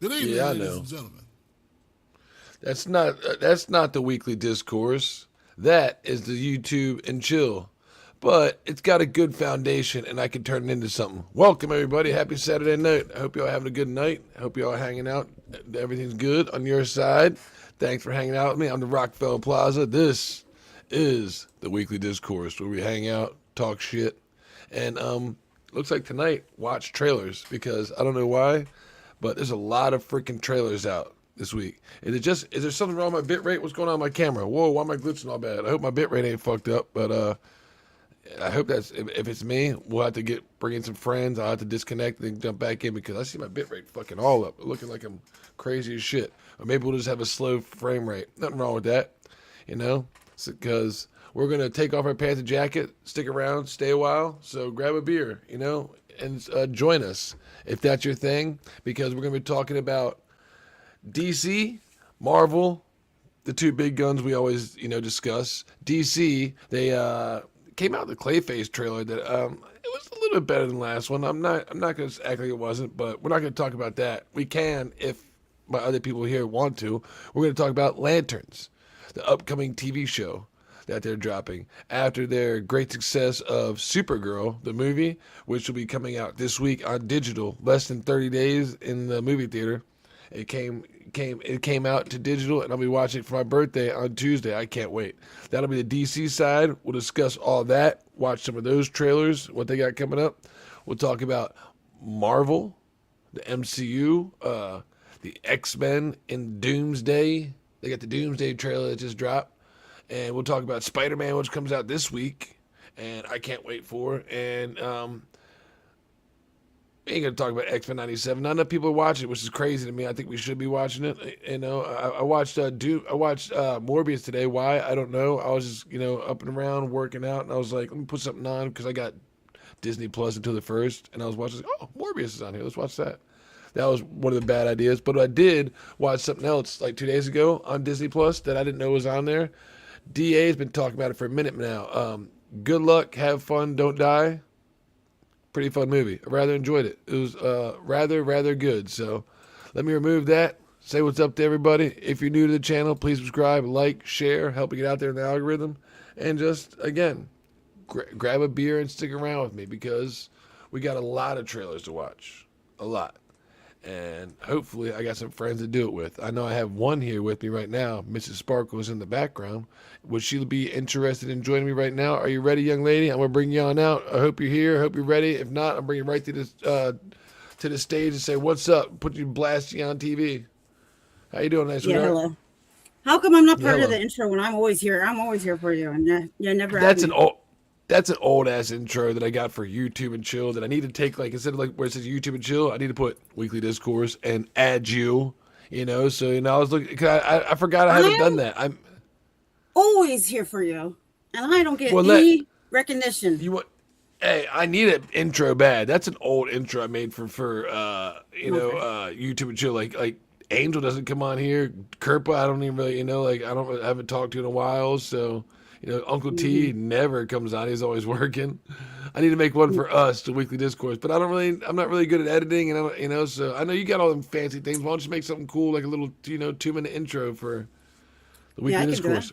Good evening, Yeah, I ladies know. and gentlemen. That's not the weekly discourse. That is the YouTube and chill. But it's got a good foundation and I can turn it into something. Welcome everybody. Happy Saturday night. I hope y'all having a good night. I hope y'all hanging out. Everything's good on your side. Thanks for hanging out with me. I'm the Rockefeller Plaza. This is the weekly discourse where we hang out, talk shit, and looks like tonight watch trailers because I don't know why, but there's a lot of freaking trailers out this week. Is there something wrong with my bit rate? What's going on with my camera? Whoa, why am I glitching all bad? I hope my bit rate ain't fucked up, but I hope that's if it's me, we'll have to bring in some friends. I'll have to disconnect and jump back in because I see my bit rate fucking all up, looking like I'm crazy as shit. Or maybe we'll just have a slow frame rate. Nothing wrong with that, you know, because we're gonna take off our pants and jacket, stick around, stay a while. So grab a beer, you know, and join us if that's your thing, because we're gonna be talking about DC, Marvel, the two big guns we always, discuss. DC, they came out with the Clayface trailer that it was a little bit better than the last one. I'm not gonna act like it wasn't, but we're not gonna talk about that. We can if my other people here want to. We're gonna talk about Lanterns, the upcoming TV show that they're dropping after their great success of Supergirl, the movie, which will be coming out this week on digital, less than 30 days in the movie theater. It came out to digital, and I'll be watching it for my birthday on Tuesday. I can't wait. That'll be the DC side. We'll discuss all that. Watch some of those trailers, what they got coming up. We'll talk about Marvel, the MCU, the X-Men in Doomsday. They got the Doomsday trailer that just dropped, and we'll talk about Spider-Man, which comes out this week, and I can't wait for. And we ain't gonna talk about X-Men '97. Not enough people are watching it, which is crazy to me. I think we should be watching it. I watched Morbius today. Why? I don't know. I was just up and around working out, and I was like, let me put something on because I got Disney Plus until the first, and I was watching. Oh, Morbius is on here. Let's watch that. That was one of the bad ideas. But I did watch something else like 2 days ago on Disney Plus that I didn't know was on there. DA's been talking about it for a minute now. Good luck, have fun, don't die. Pretty fun movie. I rather enjoyed it. It was rather good. So let me remove that. Say what's up to everybody. If you're new to the channel, please subscribe, like, share, help me get out there in the algorithm. And just, again, grab a beer and stick around with me because we got a lot of trailers to watch. A lot. And hopefully I got some friends to do it with. I know I have one here with me right now. Mrs. Sparkle is in the background. Would she be interested in joining me right now? Are you ready, young lady? I'm going to bring you on out. I hope you're here. I hope you're ready. If not, I'll bring you right to the stage and say, what's up? Put you blasting on TV. How you doing, nice sweetheart? Hello. How come I'm not Yeah, part of hello. the intro when I'm always here? I'm always here for you, and you never add That's me. an old ass intro that I got for YouTube and chill that I need to take, like, instead of like where it says YouTube and chill, I need to put weekly discourse and add you, so I was looking, cause I forgot I haven't done I'm that. I'm always here for you, and I don't get well let any recognition. you want. Hey, I need an intro bad. That's an old intro I made for Okay. YouTube and chill. Like Angel doesn't come on here. Kerpa, I don't even really I haven't talked to in a while. So Uncle hmm T never comes on. He's always working. I need to make one for us, the weekly discourse. But I'm not really good at editing, and I don't, so I know you got all them fancy things. Why don't you make something cool, like a little 2 minute intro for the Yeah, weekly I can do that. discourse?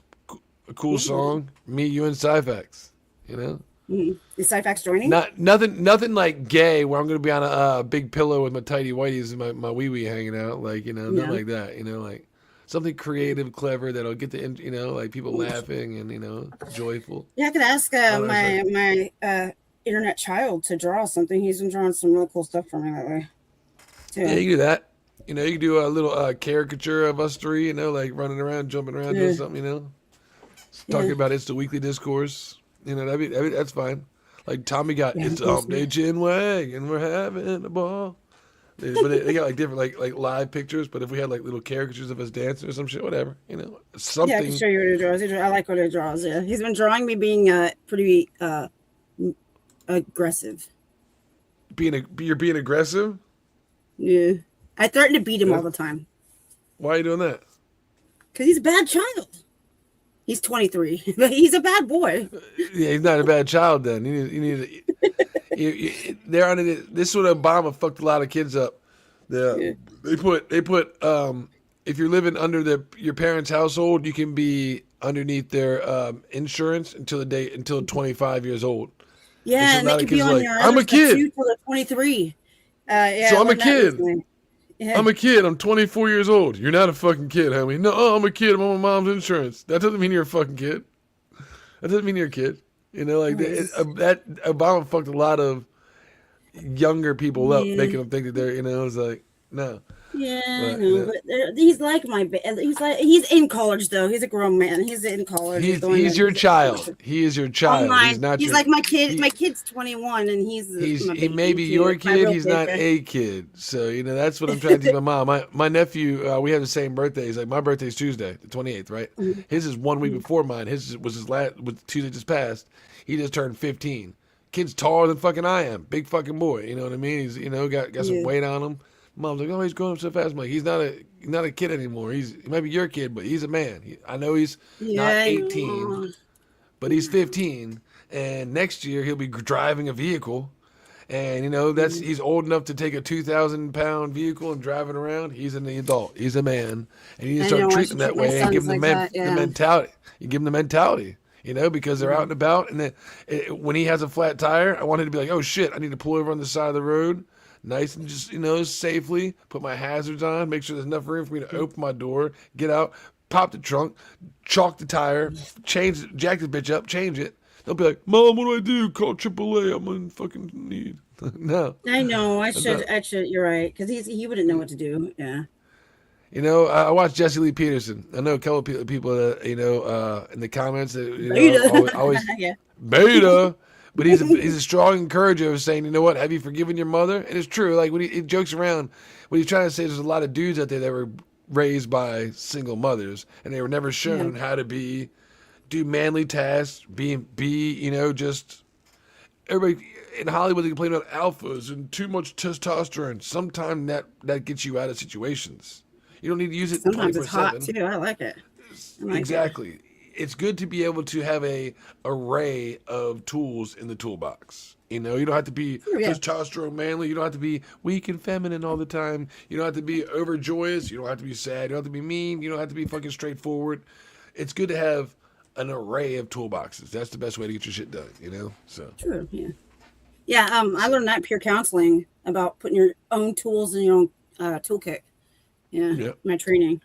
A cool song, me, you, and Cyfax. Is Cyfax joining? Nothing like gay where I'm gonna be on a big pillow with my tighty whities and my wee wee hanging out, like nothing Yeah. like that. Like something creative, clever that'll get the like people laughing and joyful. Yeah, I could ask I don't know, it's like my internet child to draw something. He's been drawing some real cool stuff for me lately yeah, too. you can do that. You can do a little caricature of us three, like running around, jumping around, doing Yeah, something, talking yeah, about it's the weekly discourse. That's fine. Like Tommy got yeah. it's a It was hump day good. chin wag and we're having a ball. But they got like different like live pictures. But if we had like little caricatures of us dancing or some shit, whatever, Yeah, I can something show you what he draws. I like what he draws. Yeah, he's been drawing me being pretty aggressive. you're being aggressive. Yeah, I threaten to beat him all That's, the time why are you doing that? because he's a bad child. He's 23, but he's a bad boy. Yeah, he's not a bad child. Then you need they're on it. This is what Obama fucked a lot of kids up. Yeah, Yeah. they put if you're living under your parents' household, you can be underneath their insurance until 25 years old. And Yeah, so and they now the could be kids are on like, your I'm other a stuff kid. too till they're 23. Yeah, So I I'm a learned that kid. recently. Yeah. I'm a kid. I'm 24 years old. You're not a fucking kid, homie. No, I'm a kid. I'm on my mom's insurance. That doesn't mean you're a fucking kid. That doesn't mean you're a kid. You know, like Nice. that Obama fucked a lot of younger people up, Yeah. making them think that they're, it's like, no. Yeah, I But, know, but he's like he's in college though. He's a grown man. He's in college. He's going he's to your child. He is your child. He's online. not He's your, like my kid. he, My kid's 21, and he's my he may baby be too. your My kid. real He's kid. not a kid. So that's what I'm trying to teach my mom. My nephew, we have the same birthdays. Like my birthday's Tuesday, the 28th, right? Mhm. His is 1 week before mine. His was was Tuesday just passed. He just turned 15. Kid's taller than fucking I am. Big fucking boy. You know what I mean? He's got some Yeah. weight on him. Mom's like, oh, he's growing up so fast. I'm like, he's not a kid anymore. He might be your kid, but he's a man. I know he's not Yeah, I 18, know. but he's 15, and next year he'll be driving a vehicle. And Mhm. he's old enough to take a 2,000-pound vehicle and drive it around. He's an adult. He's a man, and you need to I start know. I treating should them treat that my way and give sons them like that. the Yeah. mentality. You give them the mentality, because they're out Mhm. and about. And then when he has a flat tire, I want him to be like, "Oh shit, I need to pull over on the side of the road, nice and just safely put my hazards on, make sure there's enough room for me to open my door, get out, pop the trunk, chalk the tire, jack the bitch up, change it." They'll be like, "Mom, what do I do? Call AAA. I'm in fucking need." No, I know. I that's should. not. I should. You're right, because he wouldn't know what to do. Yeah. I watched Jesse Lee Peterson. I know a couple of people that in the comments that Beta. always Yeah. beta, but he's a strong encourager of saying, what, have you forgiven your mother? And it's true. Like when he jokes around, what he's trying to say is there's a lot of dudes out there that were raised by single mothers and they were never Yeah. shown how to do manly tasks, just everybody in Hollywood they complain about alphas and too much testosterone. Sometimes that gets you out of situations. You don't need to use it Sometimes it's hot 24/7. too. I like it. I like it. Exactly. It's good to be able to have a array of tools in the toolbox. You don't have to be Oh, yeah. testosterone manly. You don't have to be weak and feminine all the time. You don't have to be overjoyous. You don't have to be sad. You don't have to be mean. You don't have to be fucking straightforward. It's good to have an array of toolboxes. That's the best way to get your shit done. So True. Yeah. Yeah. I learned that peer counseling about putting your own tools in your own toolkit. Yeah. yeah. My training.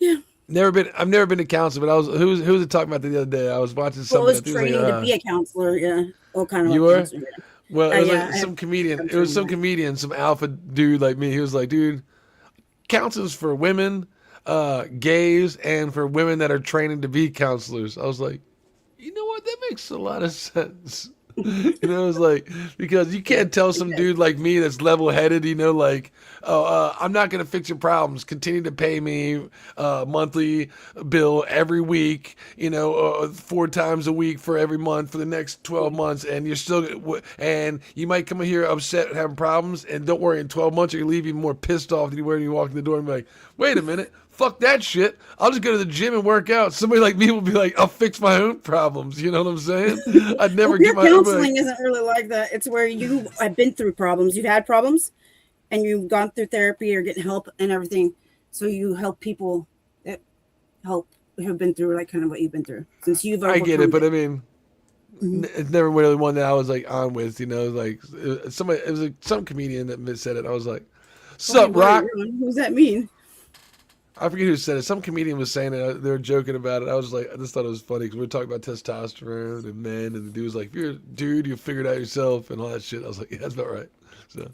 Yeah. I've never been to counseling, but I was who was it talking about the other day? I was watching Well, I something. was I think it was training like, to be a counselor. Yeah. All kind of you like were? counselor. Yeah. Well, it was Yeah. like some comedian. I'm It was some training comedian, some alpha dude like me. He was like, dude, counselors for women, gays, and for women that are training to be counselors. I was like, you know what? That makes a lot of sense. It's like, because you can't tell some dude like me that's level headed, like, oh, I'm not going to fix your problems. Continue to pay me monthly bill every week, 4 times a week for every month for the next 12 months. And you're still, and you might come here upset and having problems. And don't worry, in 12 months, you're going to leave even more pissed off than you were when you walk in the door and be like, wait a minute. Fuck that shit. I'll just go to the gym and work out. Somebody like me will be like, I'll fix my own problems. You know what I'm saying? I'd never Well, get peer my counseling isn't really like that. It's where you have been through problems. You've had problems, and you've gone through therapy or getting help and everything. So you help people that have been through like kind of what you've been through. Since you've I get it, but I mean, Mhm. it's never really one that I was like on with. Like somebody, it was like some comedian that said it. I was like, "Sup, Rock?" What does that mean? I forget who said it. Some comedian was saying it. They were joking about it. I was like, I just thought it was funny because we were talking about testosterone and men, and the dude was like, "If you're a dude, you figure it out yourself," and all that shit. I was like, "Yeah, that's about right." So,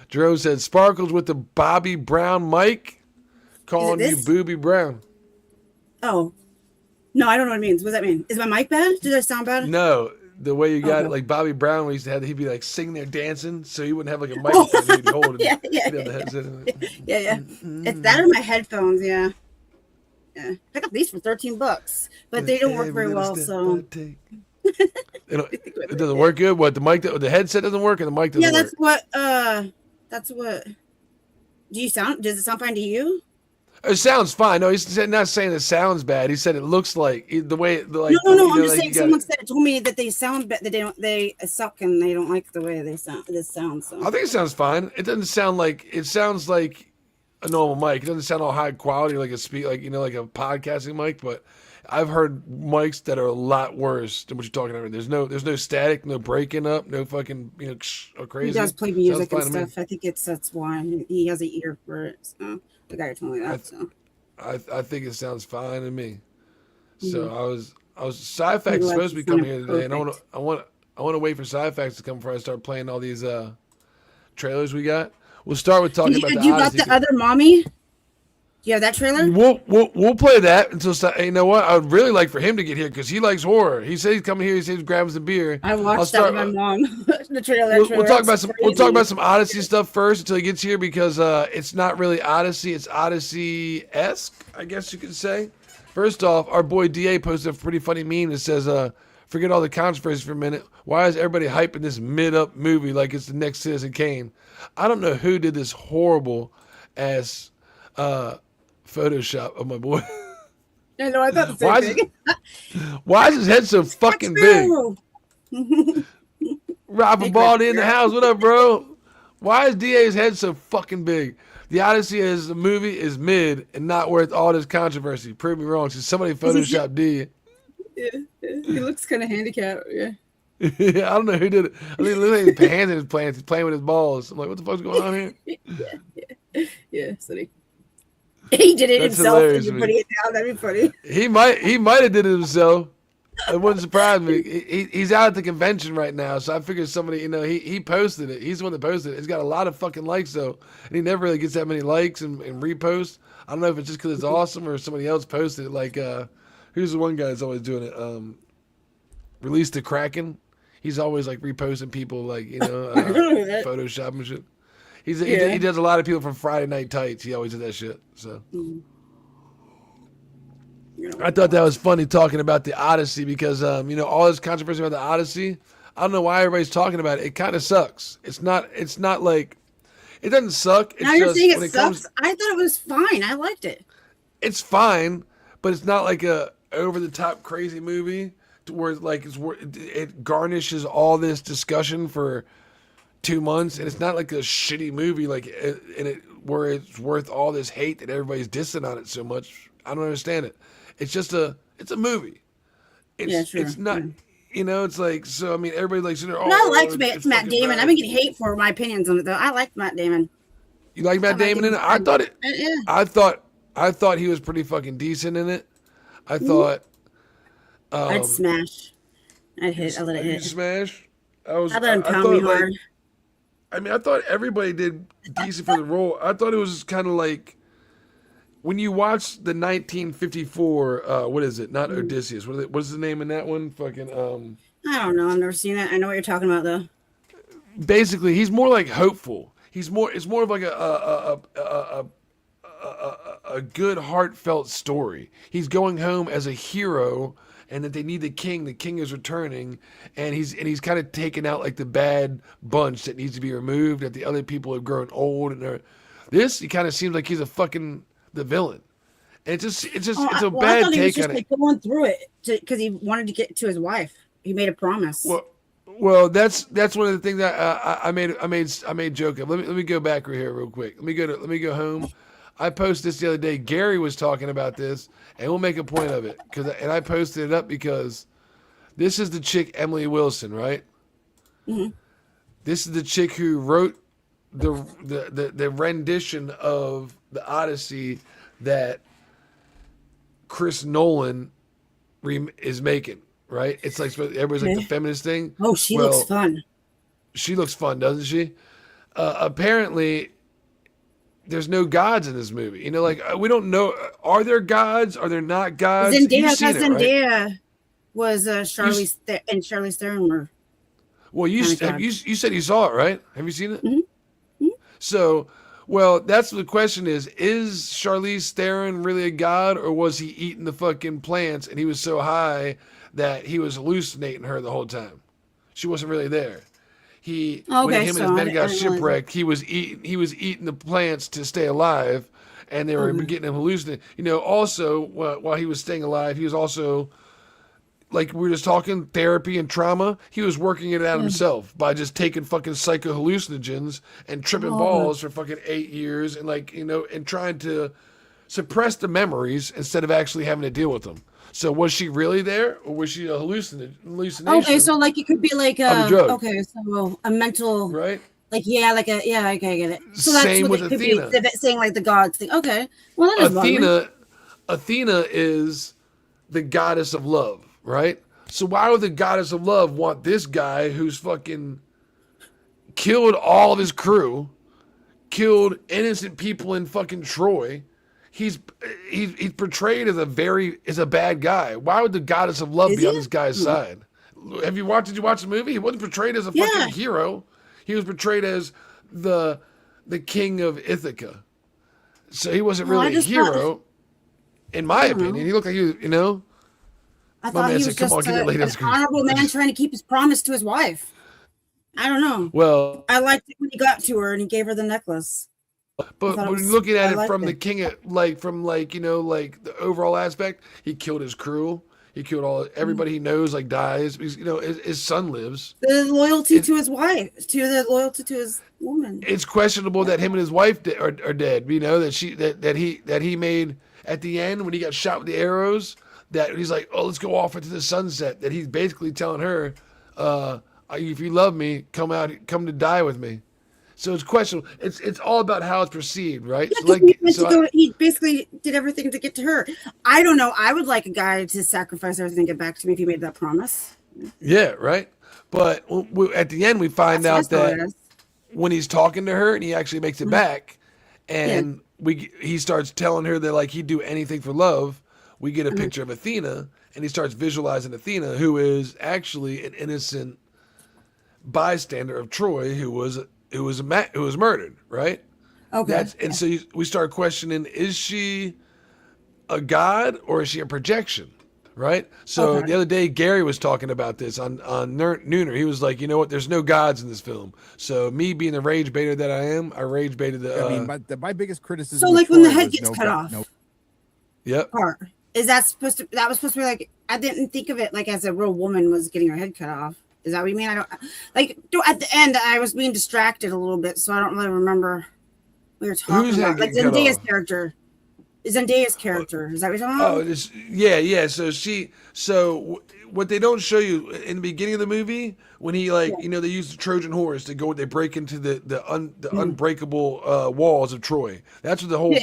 Jerome said, "Sparkles with the Bobby Brown mic, calling you this? Booby Brown." Oh, no, I don't know what it means. What does that mean? Is my mic bad? Did I sound bad? No, the way you got Okay. it, like Bobby Brown, when he used to have, he'd be like sitting there dancing, so he wouldn't have like a microphone he'd be holding. Yeah. He'd have the headset. Yeah. It's that or my headphones. Yeah. I got these for $13, but they don't work very well. So It doesn't work good. What, the headset doesn't work, and the mic doesn't yeah, work. that's what. Does it sound fine to you? It sounds fine. No, he's not saying it sounds bad. He said it looks like the way, No, like, no, no. you I'm know, just like saying. you got. Someone told me that they sound bad. They suck, and they don't like the way they sound. This sounds. So I think it sounds fine. It doesn't sound like it sounds like a normal mic. It doesn't sound all high quality like a like a podcasting mic. But I've heard mics that are a lot worse than what you're talking about. There's no static, no breaking up, no fucking or crazy. he does play Sounds music fine and to me. stuff. I think that's why he has an ear for it. So the guy told me I, that. So I think it sounds fine to me. So mm-hmm. I was Sci-Fax He is likes supposed to be it coming sounded here today, and perfect. I want to wait for Sci-Fax to come before I start playing all these trailers we got. We'll start with talking about the You got Odyssey. the other mommy? Do you have that trailer? We'll play that until you know what I would really like for him to get here because he likes horror. He said he's coming here. He says he grabs the beer. I I'll watched that start. with my mom. The trailer. That We'll trailer. talk That's about we'll talk crazy. about some Odyssey stuff first until he gets here because it's not really Odyssey. It's Odyssey-esque, I guess you could say. First off, our boy DA posted a pretty funny meme that says, "Forget all the controversy for a minute. Why is everybody hyping this mid-up movie like it's the next Citizen Kane?" I don't know who did this horrible ass Photoshop of my boy. I know. I thought the same Why is thing. why is his head so fucking big? True. Robert Hey, Baldy in the Chris. house. What up, bro? Why is DA's head so fucking big? The Odyssey as a movie is mid and not worth all this controversy. Prove me wrong. Since somebody photoshopped D. Yeah, he looks kind of handicapped. Yeah. I don't know who did it. I think it looks like his hands in his plants. He's playing with his balls. I'm like, what the fuck's going on here? Yeah. So he did it That's himself, and hilarious you're to me. putting it down. That'd be funny. He might have did it himself. It wouldn't surprise me. He's out at the convention right now, so I figured somebody, he posted it. He's the one that posted it. It's got a lot of fucking likes though, and he never really gets that many likes and reposts. I don't know if it's just because it's awesome or somebody else posted it. Like, who's the one guy that's always doing it? Release the Kraken. He's always like reposting people, like Photoshop and shit. He does a lot of people from Friday Night Tights. He always does that shit. So. I thought that was funny talking about the Odyssey because all this controversy about the Odyssey. I don't know why everybody's talking about it. It kind of sucks. It's not like it doesn't suck. It's Now you're just saying when it sucks. I thought it was fine. I liked it. it's fine, but it's not like a over the top crazy movie to where it garnishes all this discussion for 2 months, and it's not like a shitty movie where it's worth all this hate that everybody's dissing on it so much. I don't understand it. It's just it's a movie. Sure. It's not, it's like, so, I mean, everybody likes it. But I liked Matt Damon. I've been getting hate for my opinions on it, though. I liked Matt Damon. You like Matt Damon in it? I thought it, Yeah. I thought he was pretty fucking decent in it. I thought, I'd smash. I'd hit. I let it you hit. smash. I let him pound me hard. I mean, I thought everybody did decent for the role. I thought it was kind of like, when you watch the 1954, what is it? Not Odysseus. What's the name in that one? Fucking I don't know. I've never seen it. I know what you're talking about, though. basically, he's more like hopeful. It's more of like a good heartfelt story. He's going home as a hero, and that they need the king. The king is returning, and he's kind of taking out like the bad bunch that needs to be removed. That the other people have grown old, and he kind of seems like he's the villain. And it's a bad I thought he was take just on it. like going through it because he wanted to get to his wife. He made a promise. Well, that's one of the things that I made joke of. Let me go back right here real quick. Let me go home. I posted this the other day. Gary was talking about this, and we'll make a point of it and I posted it up because this is the chick Emily Wilson, right? Mm-hmm. This is the chick who wrote the rendition of the Odyssey that Chris Nolan is making, right? It's like everybody's like the feminist thing. Oh, she looks fun. She looks fun, doesn't she? Apparently, there's no gods in this movie. We don't know. Are there gods? Are there not gods? Zendaya was Charlize and Charlize Theron were. Well, you said you saw it, right? Have you seen it? Mm-hmm. So, that's the question is Charlize Theron really a god, or was he eating the fucking plants and he was so high that he was hallucinating her the whole time? She wasn't really there. When him and his men got shipwrecked, he was eating the plants to stay alive, and they were getting him hallucinating. You know, also while he was staying alive, he was also, like we were just talking, therapy and trauma. He was working it out himself by just taking fucking psycho hallucinogens and tripping balls for fucking 8 years, and like, you know, and trying to suppress the memories instead of actually having to deal with them. So was she really there, or was she a hallucination? Okay, so like it could be like a drug. Okay, so a mental, right? Like okay, I get it. So that's Same what with it could Athena. be, saying like the gods thing. Okay, well that is bothering. Athena is the goddess of love, right? So why would the goddess of love want this guy who's fucking killed all of his crew, killed innocent people in fucking Troy? He's portrayed as a bad guy. Why would the goddess of love be on this guy's side? Did you watch the movie? He wasn't portrayed as a fucking hero. He was portrayed as the king of Ithaca. So he wasn't really a hero, in my opinion. He looked like he was, you know. I thought he was just an honorable man trying to keep his promise to his wife. I don't know. Well, I liked it when he got to her and he gave her the necklace. But when looking at it from the king, from you know, like the overall aspect, he killed his crew. He killed everybody he knows, like dies. Because, you know, his son lives. The loyalty to his wife, the loyalty to his woman. It's questionable that him and his wife are dead. You know, that he made at the end when he got shot with the arrows. That he's like, oh, let's go off into the sunset. That he's basically telling her, if you love me, come to die with me. So it's questionable. It's all about how it's perceived, right? Yeah, he basically did everything to get to her. I don't know. I would like a guy to sacrifice everything to get back to me if he made that promise. Yeah, right. But at the end, we find out that when he's talking to her and he actually makes it back, and he starts telling her that like he'd do anything for love. We get a picture of Athena, and he starts visualizing Athena, who is actually an innocent bystander of Troy, who was murdered, right? Okay. So we start questioning: is she a god or is she a projection? Right. So the other day, Gary was talking about this on Nooner. He was like, you know what? There's no gods in this film. So me being the rage baiter that I am, I rage baited the. I mean, my biggest criticism. So like when the head gets cut off. Yep. Is that supposed to? That was supposed to be like. I didn't think of it like as a real woman was getting her head cut off. Is that what you mean? I don't like. At the end, I was being distracted a little bit, so I don't really remember what we were talking about. Like Zendaya's character. Zendaya's character. Is that what you're talking about? Oh, yeah. So what they don't show you in the beginning of the movie, when he you know, they use the Trojan horse to go, they break into the unbreakable walls of Troy. That's what the whole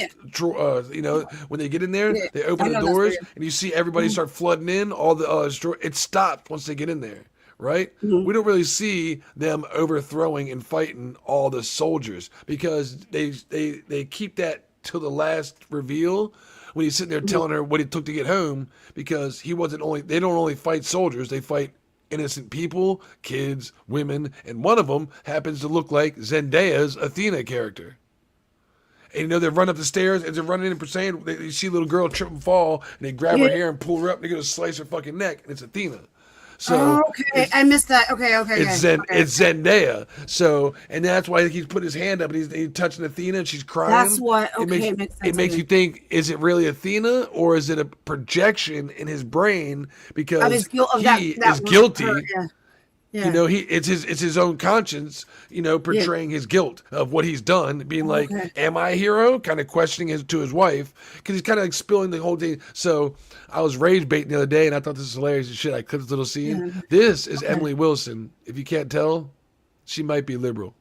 you know, when they get in there, they open the doors and you see everybody start flooding in. All the it stopped once they get in there. Right? We don't really see them overthrowing and fighting all the soldiers because they keep that till the last reveal when he's sitting there telling her what it took to get home, because they don't only fight soldiers, they fight innocent people, kids, women, and one of them happens to look like Zendaya's Athena character. And you know, they run up the stairs as they're running in pursuit. They see a little girl trip and fall, and they grab her hair and pull her up, and they're gonna slice her fucking neck, and it's Athena. So I missed that. Okay. It's Zendaya. So, and that's why he's putting his hand up and he's touching Athena and she's crying. That's what. Okay, it makes you think: is it really Athena or is it a projection in his brain because he is guilty? You know, it's his own conscience, you know, portraying his guilt of what he's done, being like, "Am I a hero?" Kind of questioning to his wife because he's kind of like spilling the whole thing. So I was rage baiting the other day, and I thought this was hilarious as shit. I clipped this little scene. Yeah. This is Emily Wilson. If you can't tell, she might be liberal,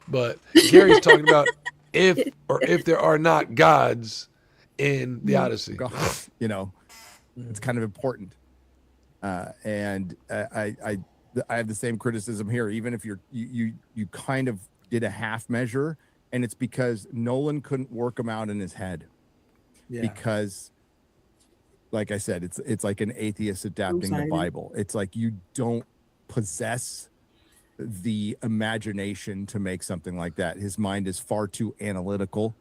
but Gary's talking about if there are not gods in the Odyssey. You know, it's kind of important, and I have the same criticism here. Even if you kind of did a half measure, and it's because Nolan couldn't work them out in his head. Yeah. Because, like I said, it's like an atheist adapting the Bible. It's like you don't possess the imagination to make something like that. His mind is far too analytical.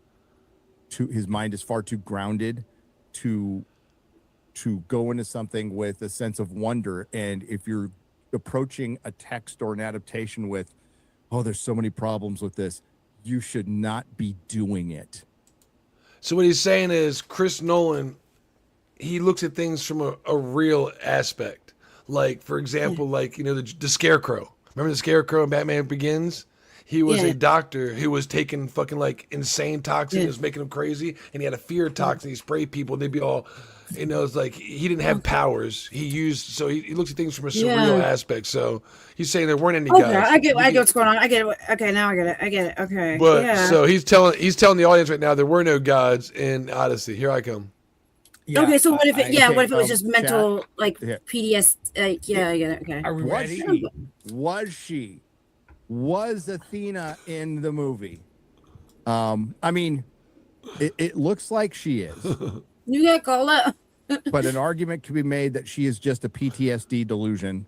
His mind is far too grounded to go into something with a sense of wonder. And if you're approaching a text or an adaptation with, oh, there's so many problems with this, you should not be doing it. So what he's saying is Chris Nolan, he looks at things from a real aspect. Like, for example, like, the Scarecrow. Remember the Scarecrow in Batman Begins? He was a doctor who was taking fucking like insane toxin. It was making him crazy. And he had a fear toxin. He sprayed people. They'd be all, it's like he didn't have powers. So he looks at things from a surreal aspect. So he's saying there weren't any guys. I get what's going on. I get it. Okay, now I get it. Okay. But so he's telling the audience right now there were no gods in Odyssey. Here I come. Yeah, okay, so what if it was just mental, like PDS? I get it. Okay. Are we ready? Was Athena in the movie? I mean, it looks like she is. You got called up. But an argument could be made that she is just a PTSD delusion.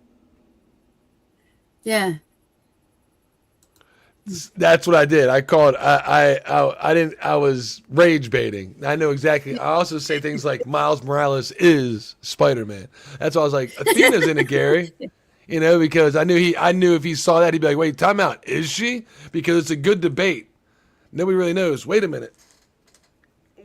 Yeah. That's what I did. I called. I didn't. I was rage baiting. I know exactly. I also say things like Miles Morales is Spider-Man. That's why I was like, Athena's in it, Gary. Because I knew if he saw that, he'd be like, wait, time out. Is she? Because it's a good debate. Nobody really knows. Wait a minute.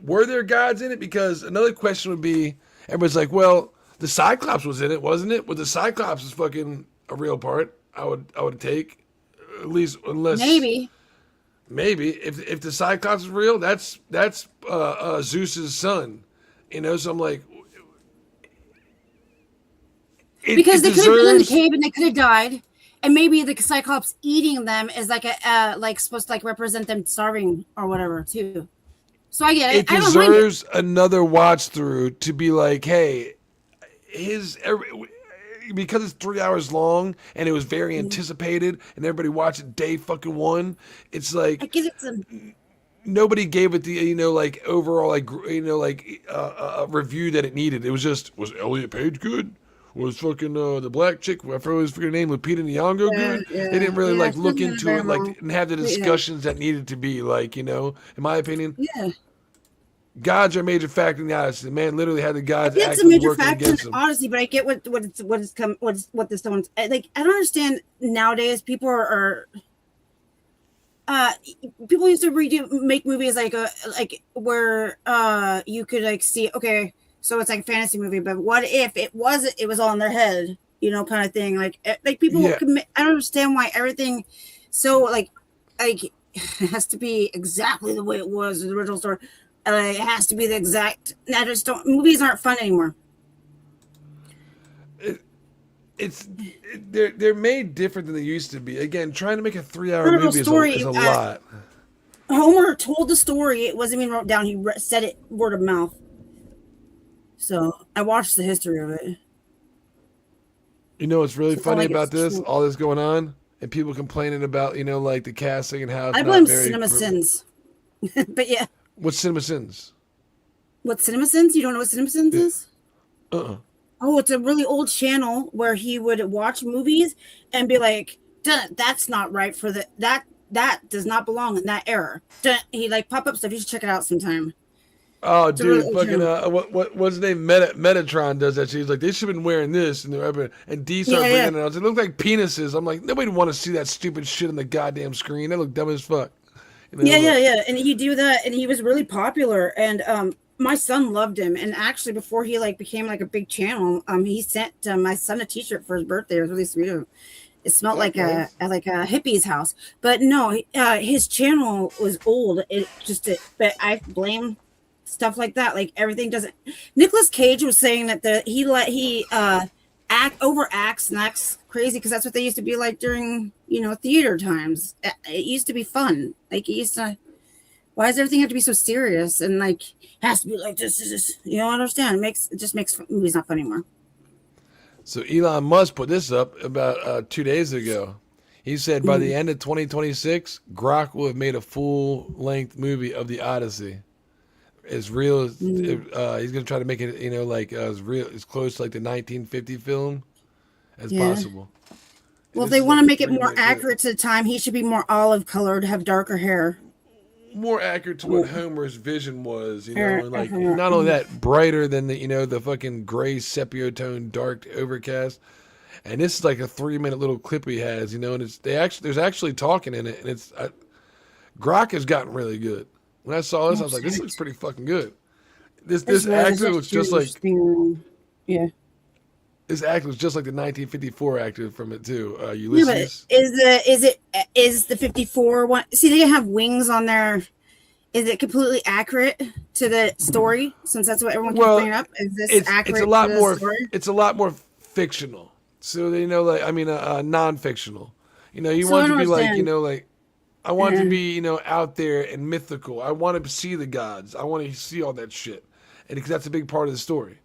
Were there gods in it? Because another question would be, everybody's like, well, the Cyclops was in it, wasn't it? Well, the Cyclops is fucking a real part. I would take, at least, unless maybe if the Cyclops is real, that's Zeus's son. So I'm like, because they could have been in the cave and they could have died, and maybe the Cyclops eating them is like supposed to represent them starving or whatever too. So I get it. It deserves another watch through to be like, hey, because it's 3 hours long and it was very anticipated and everybody watched it day fucking one. It's like, I guess it's nobody gave it the overall review that it needed. It was just, was Elliot Page good? Was fucking the black chick, I forgot his freaking name, Lupita Nyong'o good? They didn't really look into it and have the discussions that needed to be in my opinion. Yeah. Gods are a major factor in the Odyssey. The man literally had the gods actively working against him. Odyssey, but I get what this someone's like. I don't understand nowadays. People are people used to make movies like where you could see, okay, so it's like a fantasy movie, but what if it was all in their head, kind of thing. Like people commit. I don't understand why everything so it has to be exactly the way it was in the original story. It has to be the exact. I just don't. Movies aren't fun anymore. They're made different than they used to be. Again, trying to make a 3-hour movie is a lot. Homer told the story. It wasn't even wrote down. He said it word of mouth. So I watched the history of it. What's really funny about this? All this going on, and people complaining about the casting and how it's I blame Cinema Sins. But yeah. What's Cinema Sins? What Cinema Sins? You don't know what Cinema Sins is? Oh, it's a really old channel where he would watch movies and be like, that's not right for that does not belong in that era. He pop up stuff. You should check it out sometime. Oh, it's dude, fucking what's his name? Metatron does that. She's like, they should have been wearing this, and D started bringing it out. It looked like penises. I'm like, nobody want to see that stupid shit on the goddamn screen. That looked dumb as fuck. Yeah. And he'd do that, and he was really popular. And my son loved him. And actually, before he became a big channel, he sent my son a T-shirt for his birthday. It was really sweet of him. It smelled like a hippie's house. But no, his channel was old. But I blame stuff like that. Like everything doesn't. Nicolas Cage was saying that he overacts and acts crazy because that's what they used to be like during theater times. It used to be fun. It used to. Why does everything have to be so serious and has to be like this? You don't understand. It just makes movies not fun anymore. So Elon Musk put this up about 2 days ago. He said by the end of 2026, Grok will have made a full-length movie of the Odyssey. As real as he's going to try to make it, as real, as close to the 1950 film as possible. Well, if they want to make it more accurate to the time, he should be more olive colored, have darker hair. More accurate to what Homer's vision was, and not only that, brighter than the fucking gray sepia tone, dark overcast. And this is like a 3-minute little clip he has, and there's actually talking in it, and Grok has gotten really good. When I saw this, I was like, this looks pretty fucking good. This This actor looks just like yeah. this actor was just like the 1954 actor from it too, Yeah, Ulysses. but is the 54 one? See, they have wings on their. Is it completely accurate to the story? Since that's what everyone keeps bringing up. Is this accurate? It's a lot to the more. story? It's a lot more fictional. So you know, like I mean, non-fictional. You know, you So want I it to be like understand. you know, like I want it to be you know out there and mythical. I want to see the gods. I want to see all that shit, and because that's a big part of the story.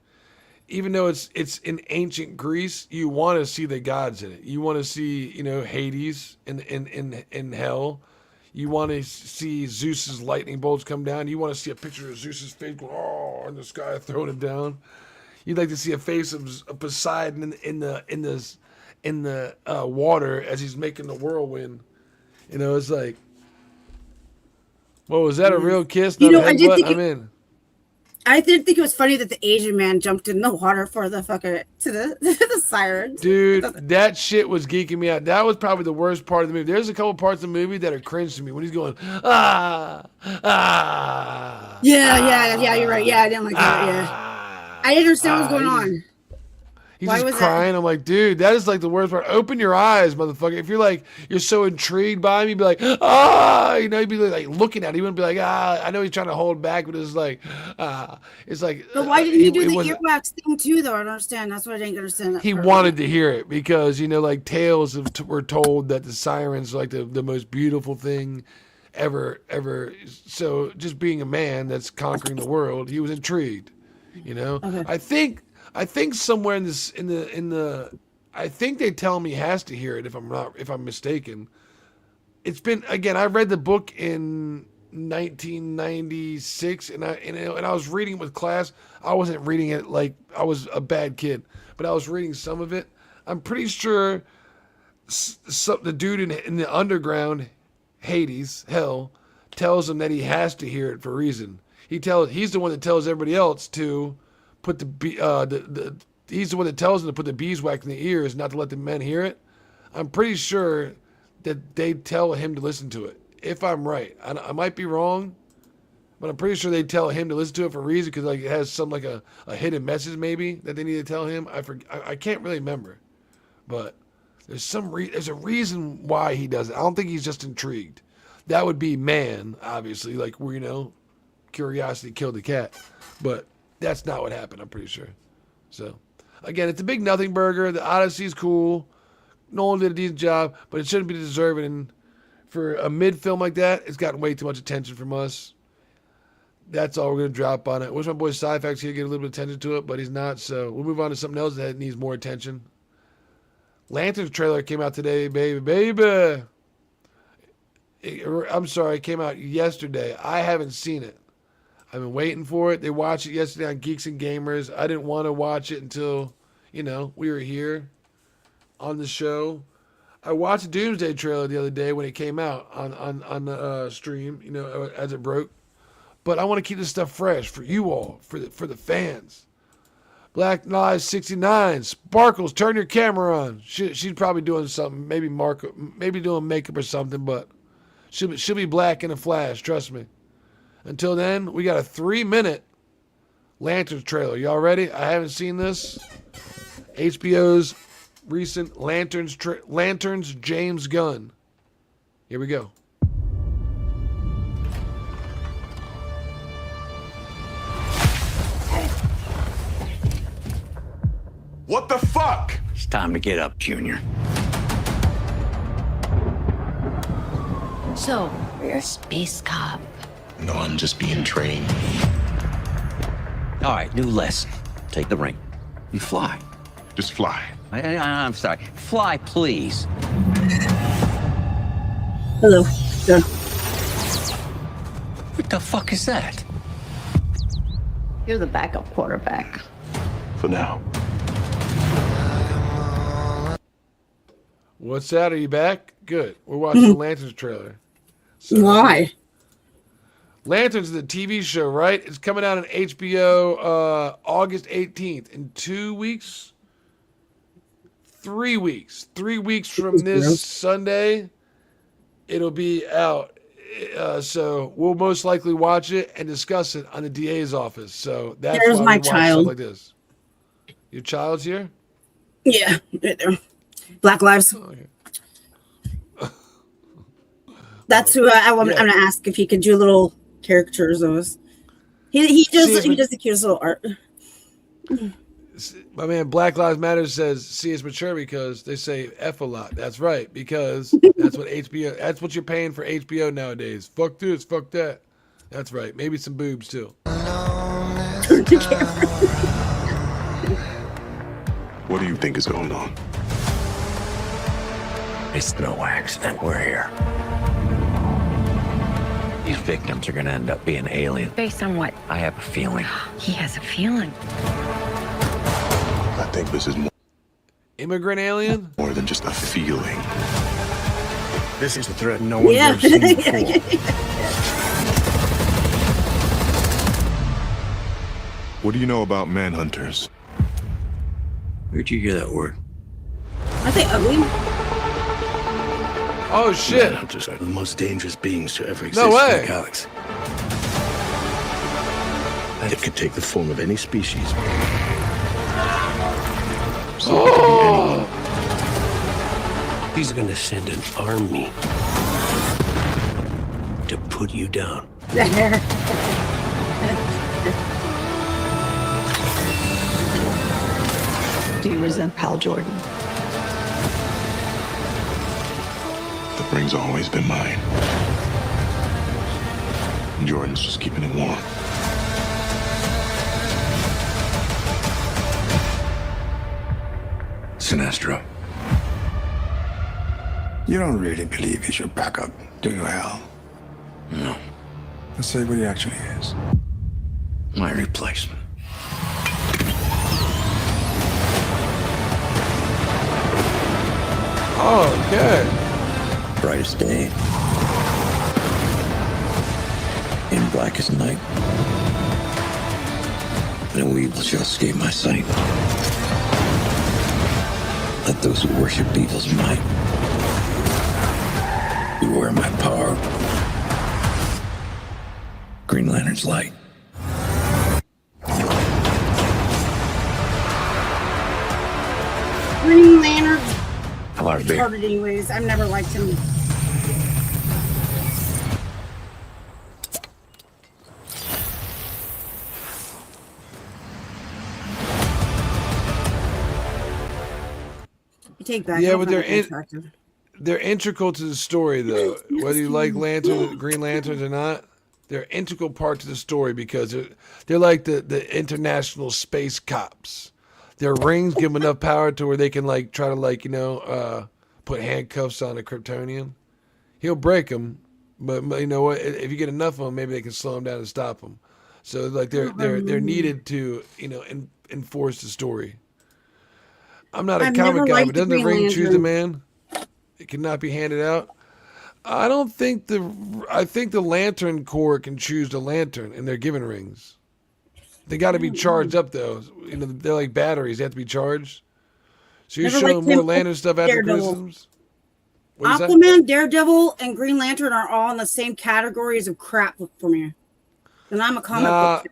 Even though it's in ancient Greece, you want to see the gods in it. You want to see you know Hades in hell. You want to see Zeus's lightning bolts come down. You want to see a picture of Zeus's face going oh in the sky, throwing it down. You'd like to see a face of Poseidon in the water as he's making the whirlwind. You know, it's like, well, was that a real kiss? You Not know, a headbutt? I'm in. I did think it was funny that the Asian man jumped in the water for the fucker to the the sirens. Dude, that shit was geeking me out. That was probably the worst part of the movie. There's a couple parts of the movie that are cringe to me when he's going, ah. Yeah, you're right. Yeah, I didn't like that. Yeah, I didn't understand what was going on. He's Why just was that? crying. I'm like, dude, that is like the worst part. Open your eyes, motherfucker. If you're so intrigued by him, you'd be like, ah, you know, you'd be like looking at it. He wouldn't be like, ah, I know he's trying to hold back, but it's like, it's like. But why didn't he do the wasn't- earwax thing too, though? I don't understand. That's what I didn't understand. He wanted to hear it because, you know, like tales were told that the sirens are like the most beautiful thing ever. So just being a man that's conquering the world, he was intrigued, you know. Okay. I think somewhere in the I think they tell me he has to hear it if I'm mistaken. It's been again, I read the book in 1996 and I was reading it with class. I wasn't reading it like I was a bad kid, but I was reading some of it. I'm pretty sure the dude in the underground Hades, hell, tells him that he has to hear it for a reason. He's the one that tells everybody else to put he's the one that tells them to put the beeswax in the ears, not to let the men hear it. I'm pretty sure that they tell him to listen to it. If I'm right, I might be wrong, but I'm pretty sure they tell him to listen to it for a reason because like it has some like a hidden message maybe that they need to tell him. I can't really remember, but there's a reason why he does it. I don't think he's just intrigued. That would be man, obviously, like where you know, curiosity killed the cat, but. That's not what happened, I'm pretty sure. So, again, it's a big nothing burger. The Odyssey's cool. Nolan did a decent job, but it shouldn't be deserving. And for a mid-film like that, it's gotten way too much attention from us. That's all we're going to drop on it. Wish my boy Sci-Fax here get a little bit of attention to it, but he's not. So we'll move on to something else that needs more attention. Lantern's trailer came out today, baby. I'm sorry, it came out yesterday. I haven't seen it. I've been waiting for it. They watched it yesterday on Geeks and Gamers. I didn't want to watch it until, you know, we were here on the show. I watched the Doomsday trailer the other day when it came out on the stream, you know, as it broke. But I want to keep this stuff fresh for you all, for the fans. Black Lives 69, Sparkles, turn your camera on. She's probably doing something, maybe doing makeup or something, but she'll be black in a flash, trust me. Until then, we got a 3-minute Lanterns trailer. Y'all ready? I haven't seen this. HBO's recent Lanterns James Gunn. Here we go. What the fuck? It's time to get up, Junior. So, you're a space cop. No, I'm just being trained. All right, new lesson. Take the ring. You fly. Just fly. I'm sorry. Fly, please. Hello. Yeah. What the fuck is that? You're the backup quarterback. For now. What's that? Are you back? Good. We're watching the Lanterns trailer. So, Why? Lanterns is a TV show, right? It's coming out on HBO August 18th. In 2 weeks? 3 weeks. 3 weeks from this Sunday, it'll be out. So we'll most likely watch it and discuss it on the DA's office. So that's There's why my we watch stuff child. like this. Your child's here? Yeah, right there. Black Lives. Oh, okay. That's who I'm gonna ask if he could do little caricatures of us. He does the cutest little art. My man Black Lives Matter says, see, it's mature because they say F a lot. That's right, because that's what HBO, that's what you're paying for HBO nowadays. Fuck this, fuck that. That's right. Maybe some boobs too. Turn the camera. What do you think is going on? It's no accident we're here. These victims are gonna end up being alien. Based on what? I have a feeling. He has a feeling. I think this is Immigrant alien? more than just a feeling. This is a threat no one's Yeah. ever seen before. What do you know about manhunters? Where'd you hear that word? I think ugly. Oh shit. Manhunters are the most dangerous beings to ever exist No in way. the galaxy. It could take the form of any species. So it could be anyone. He's gonna send an army to put you down. Do you resent Hal Jordan? The ring's always been mine. Jordan's just keeping it warm. Sinestro. You don't really believe he's your backup, do you, Hal? No. Let's say what he actually is. My replacement. Oh, okay. Brightest day. In blackest night. No evil shall escape my sight. Let those who worship evil's might beware my power. Green Lantern's light. Green Lantern. A lot of beer. Retarded anyways. I've never liked him. You take back. Yeah, I don't but find they're him attractive. They're integral to the story, though. Whether you like Green Lanterns or not, they're an integral part to the story because they're like the international space cops. Their rings give them enough power to where they can like try to like put handcuffs on a Kryptonian. He'll break them, but you know what? If you get enough of them, maybe they can slow him down and stop him. So like they're needed to enforce the story. I'm not a I've comic never guy, liked but the doesn't the Green ring choose the Lantern. man? It cannot be handed out. I don't think I think the Lantern Corps can choose the lantern, and they're given rings. They got to be charged up though. They're like batteries; they have to be charged. So you're Never showing liked more him. lantern stuff after Daredevil. criticisms. What is that? Aquaman, Daredevil, and Green Lantern are all in the same categories of crap for me. And I'm a comic book.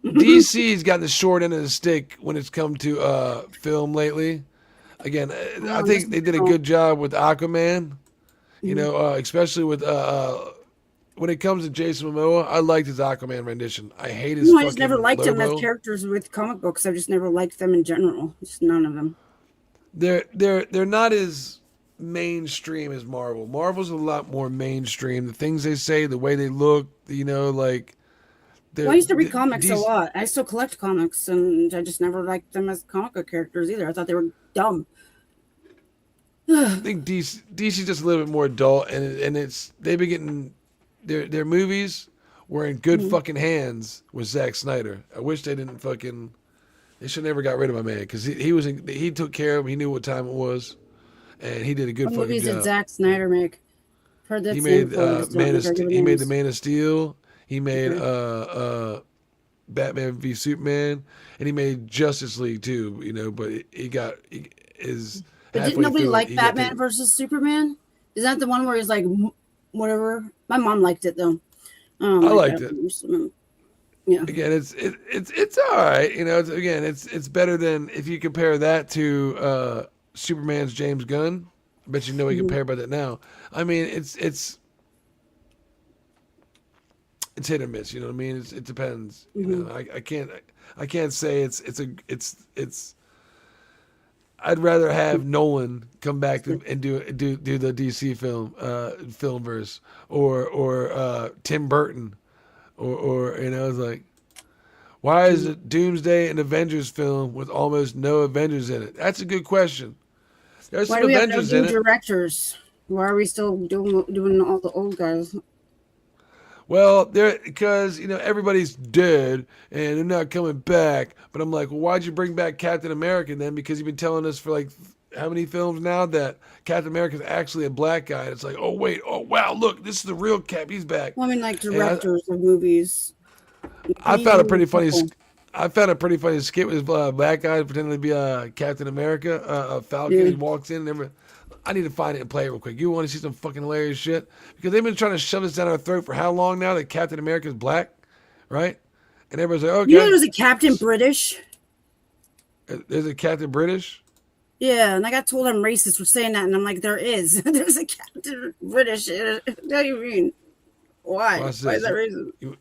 DC's got the short end of the stick when it's come to film lately. Again, I think they did a good job with Aquaman. Especially with when it comes to Jason Momoa, I liked his Aquaman rendition. I hate his. No, I just never liked them as Lobo. characters with comic books. I just never liked them in general. Just none of them. They're not as mainstream as Marvel. Marvel's a lot more mainstream. The things they say, the way they look, like. Well, I used to read comics a lot. I still collect comics, and I just never liked them as comic book characters either. I thought they were dumb. I think DC's just a little bit more adult, and they've been getting their movies were in good fucking hands with Zack Snyder. I wish they didn't fucking. They should never got rid of my man because he took care of him. He knew what time it was, and he did a good What fucking movies job. did Zack Snyder make? Heard that He name made before, I just don't remember the names. Man of Steel. He made Batman v Superman, and he made Justice League too. But is. But didn't nobody like Batman versus Superman? Is that the one where he's like whatever. My mom liked it though. I liked it. Yeah. Again, it's all right. You know, it's better than if you compare that to Superman's James Gunn. I bet you know we compare about that now. I mean, it's hit or miss. You know what I mean? It depends. You know, I can't say it's. I'd rather have Nolan come back and do the DC film verse or Tim Burton or you know, it's like, why is it Doomsday an Avengers film with almost no Avengers in it? That's a good question. There's Why some do we have Avengers no in new it. directors? Why are we still doing all the old guys? Well, because you know everybody's dead and they're not coming back. But I'm like, well, why'd you bring back Captain America then? Because you've been telling us for like how many films now that Captain America is actually a black guy. And it's like, oh wait, oh wow, look, this is the real Cap. He's back. Well, I mean, like directors of movies. I found a pretty funny. I found a pretty funny skit with black guy pretending to be Captain America. Falcon. Yeah. He walks in and everything. I need to find it and play it real quick. You want to see some fucking hilarious shit? Because they've been trying to shove this down our throat for how long now that Captain America is black, right? And everybody's like, okay. You know, there's a Captain British. There's a Captain British? Yeah, and I got told I'm racist for saying that, and I'm like, there is. There's a Captain British. What do you mean? Why? Why is that racist?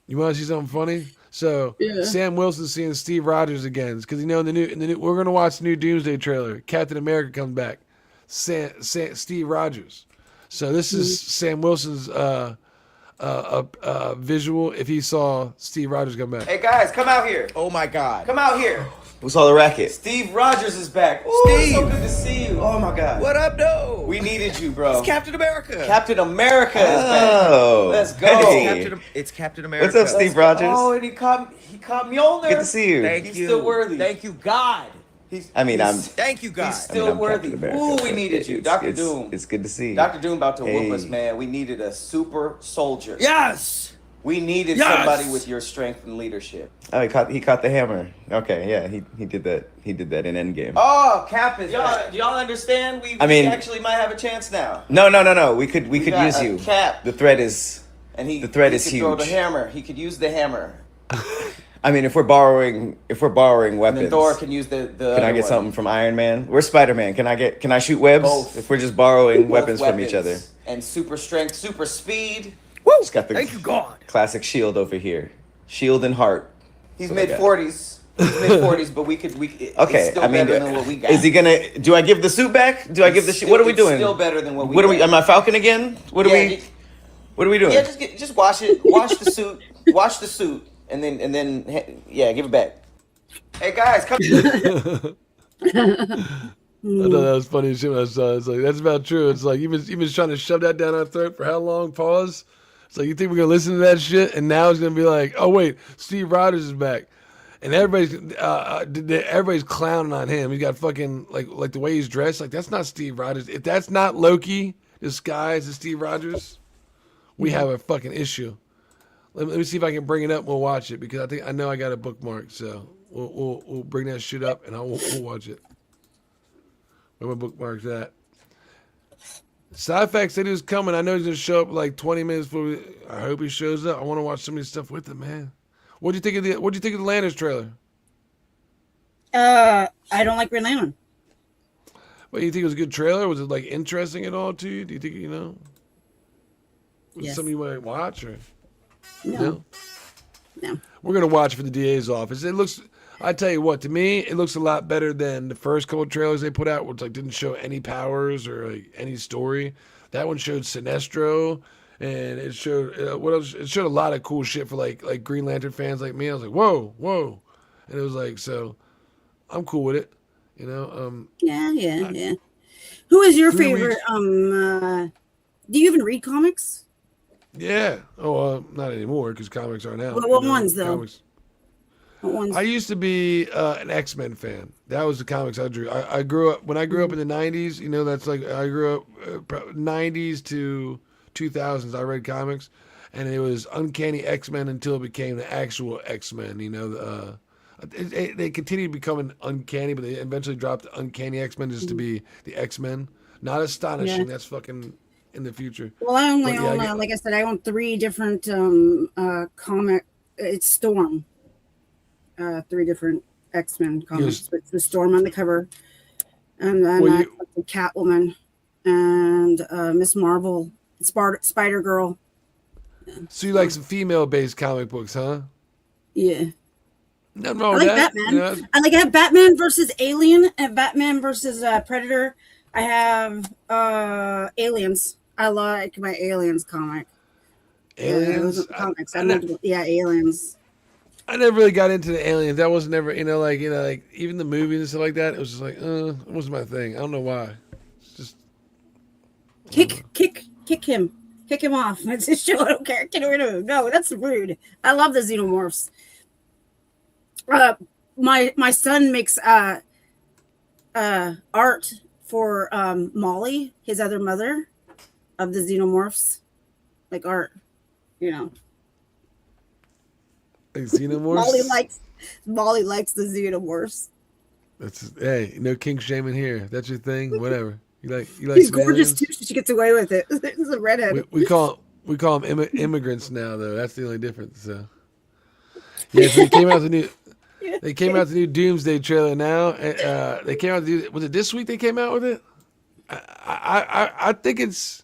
You want to see something funny? So yeah. Sam Wilson's seeing Steve Rogers again because you know in the new we're gonna watch the new Doomsday trailer. Captain America comes back. Steve Rogers. So this is Sam Wilson's visual if he saw Steve Rogers come back. Hey guys, come out here. Oh my God. Come out here. What's all the racket? Steve Rogers is back. Ooh, Steve. so good to see you. Oh my God. What up, though? We needed you, bro. It's Captain America. Captain America is back. Oh. Let's go. Hey. It's Captain America. What's up, Steve Rogers? Oh, and he caught Mjolnir. Good to see you. He's still worthy. Thank you, God. Thank you, God. He's still worthy. Ooh, we needed you. Dr. Doom. It's good to see you. Dr. Doom about to whoop us, man. We needed a super soldier. Yes. We needed somebody with your strength and leadership. Oh, he caught the hammer. Okay, yeah, he did that. He did that in Endgame. Oh, Cap is y'all understand? We actually might have a chance now. No. We could use you. Cap. The threat is the threat is huge. Throw the hammer. He could use the hammer. I mean, if we're borrowing weapons, then Thor can use the Can I get something from Iron Man? We're Spider-Man. Can I shoot webs? Both. If we're just borrowing weapons from each other. And super strength, super speed. Woo! Just got the Thank you, God. Classic shield over here. Shield and heart. He's mid-40s. But we could okay, it's still better than what we got. Is he gonna? Do I give the suit back? Do I give the shield? What are we doing? Still better than what we. What are we? Am I Falcon again? What are we? What are we doing? Yeah, just wash it. Wash the suit. Wash the suit, and then give it back. Hey guys, come. I thought that was funny as shit when I saw it. It's like, that's about true. It's like, you've been trying to shove that down our throat for how long? Pause. It's like, you think we're going to listen to that shit? And now it's going to be like, oh, wait, Steve Rogers is back. And everybody's clowning on him. He's got fucking, like the way he's dressed. Like, that's not Steve Rogers. If that's not Loki disguised as Steve Rogers, we have a fucking issue. Let me see if I can bring it up and we'll watch it. Because I know I got a bookmark. So we'll bring that shit up and we'll watch it. Where my bookmark's at. Sci-Fact said he was coming. I know he's gonna show up like 20 minutes before. I hope he shows up. I want to watch some of his stuff with him, man. What'd you think of the Lanterns trailer? I don't like Green Lantern. Well, you think it was a good trailer? Was it like interesting at all to you? Do you think was it something you might watch or no? We're gonna watch it for the DA's office. It looks. I tell you what, to me, it looks a lot better than the first couple of trailers they put out, which like didn't show any powers or like any story. That one showed Sinestro, and it showed what else? It showed a lot of cool shit for like Green Lantern fans like me. I was like, whoa, and it was like, so I'm cool with it, you know. Yeah. Who is your favorite? Do you even read comics? Yeah. Oh, not anymore because comics aren't out. What ones though? I used to be an X-Men fan. That was the comics I drew. I grew up, when I grew up in the 90s, you know, that's like, I grew up 90s to 2000s, I read comics, and it was Uncanny X-Men until it became the actual X-Men, you know. They continued becoming uncanny, but they eventually dropped Uncanny X-Men just to be the X-Men. Not astonishing, that's fucking in the future. Well, I only But, yeah, own, like I said, I own 3 different comic. It's Storm. 3 different X-Men comics. It's the Storm on the cover, and then Well, you- Catwoman and Miss Marvel, Spider Girl. So you like some female-based comic books, huh? Yeah. Nothing wrong I with like that. Batman. You know, I have Batman versus Alien and Batman versus Predator. I have Aliens. I like my Aliens comic. Aliens. Yeah, comics. Aliens. I never really got into the aliens. That was never, like even the movies and stuff like that. It was just like, it wasn't my thing. I don't know why. It's just kick him. Kick him off. It's his show. I don't care. Get rid of him. No, that's rude. I love the xenomorphs. My son makes art for Molly, his other mother, of the xenomorphs, like art, like xenomorphs. Molly likes the xenomorphs. That's hey, no kink shaming here. That's your thing. Whatever. You like. He's some gorgeous aliens? too. She gets away with it. It's a redhead. We call them immigrants now, though. That's the only difference. So yeah, so they came out the new. They came out the new Doomsday trailer now. They came out. Was it this week? They came out with it. I think it's.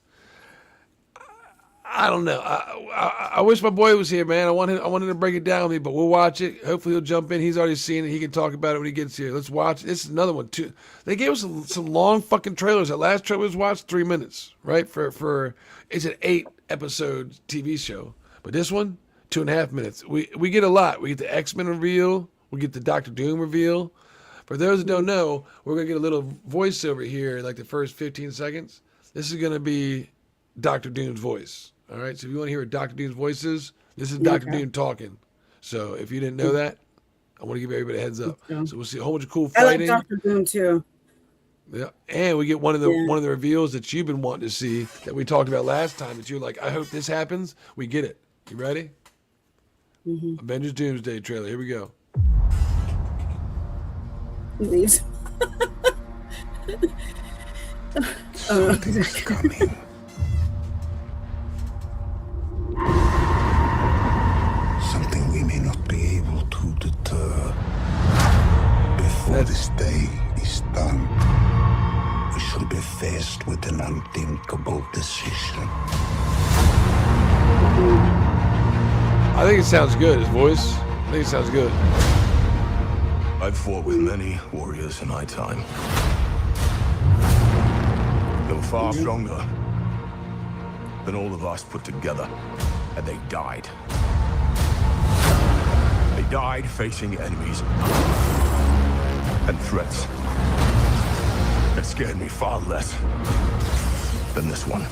I don't know. I wish my boy was here, man. I want him to break it down with me, but we'll watch it. Hopefully he'll jump in. He's already seen it. He can talk about it when he gets here. Let's watch. This is another one too. They gave us some long fucking trailers. That last trailer was watched 3 minutes, right? For it's an 8-episode TV show, but this one 2.5 minutes. We get a lot. We get the X-Men reveal. We get the Doctor Doom reveal. For those that don't know, we're gonna get a little voiceover here, like the first 15 seconds. This is gonna be Doctor Doom's voice. All right, so if you want to hear what Dr. Doom's voice is, this is Dr. Doom talking. So if you didn't know that, I want to give everybody a heads up. So we'll see a whole bunch of cool fighting. I like Dr. Doom too. Yeah, and we get one of the reveals that you've been wanting to see that we talked about last time. That you're like, I hope this happens. We get it. You ready? Mm-hmm. Avengers Doomsday trailer. Here we go. He leaves. Something's coming. Something we may not be able to deter. Before this day is done, we shall be faced with an unthinkable decision. I think it sounds good. His voice. I think it sounds good. I've fought with many warriors in my time. They were far stronger than all of us put together, and they died. They died facing enemies and threats that scared me far less than this one.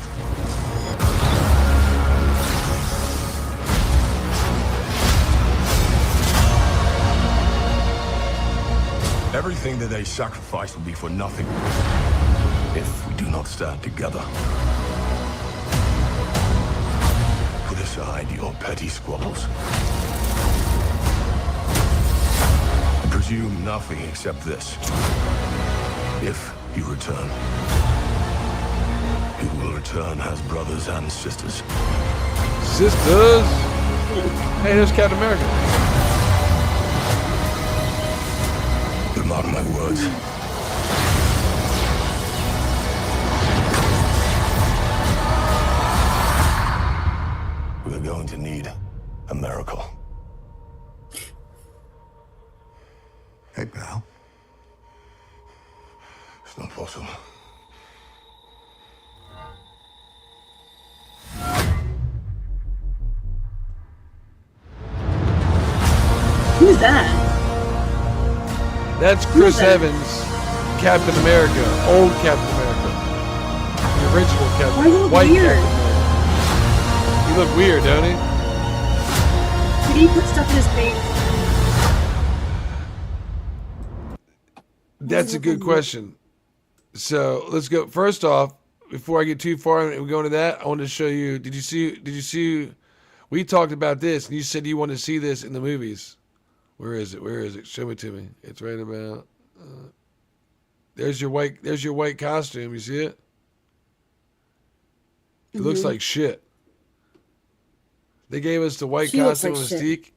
Everything that they sacrifice will be for nothing if we do not stand together. Put aside your petty squabbles. And presume nothing except this. If you return, you will return as brothers and sisters. Sisters? Hey, there's Captain America. Mark my words. We're going to need a miracle. Hey, pal. It's not possible. Who's that? That's Chris Evans, Captain America, old Captain America, the original Captain. Why do you look White weird? Captain America. He look weird, don't he? Did he put stuff in his face? That's a good question. So let's go. First off, before I get too far and we go into that, I want to show you. Did you see? We talked about this, and you said you want to see this in the movies. Where is it? Show it to me. It's right about. There's your white costume. You see it? It looks like shit. They gave us the white She looks costume like of shit. Mystique,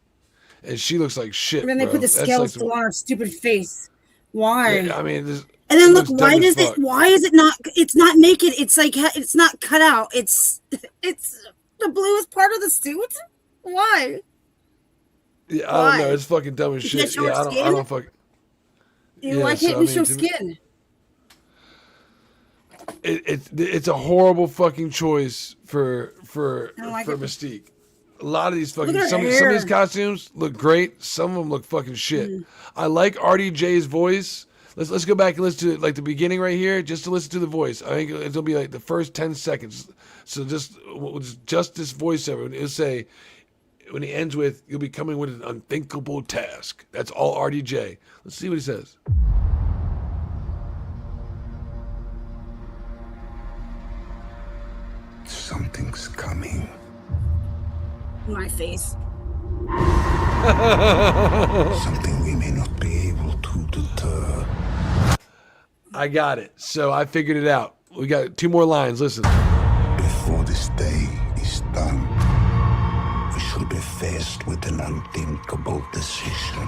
and she looks like shit. And then they bro. put the That's scales like still on her stupid face. Why? yeah, I mean, And then it look, looks dumb why as does it? fuck. Why is it not? It's not naked. It's like it's not cut out. It's the blue is part of the suit. Why? Yeah, I don't know. Why? It's fucking dumb as You shit. can't show Yeah, her I don't skin? fucking. Why so, can't I we mean, show to me- skin? It's a horrible fucking choice for I don't like for it. Mystique. A lot of these fucking Look at her some of these hair. costumes look great. Some of them look fucking shit. Mm. I like RDJ's voice. Let's go back and listen to like the beginning right here, just to listen to the voice. I think it'll be like the first 10 seconds. So just this voiceover. It'll say when he ends with, "You'll be coming with an unthinkable task." That's all RDJ. Let's see what he says. Something's coming. My face. Something we may not be able to deter. I got it. So I figured it out. We got 2 more lines. Listen. Before this day is done, we shall be faced with an unthinkable decision.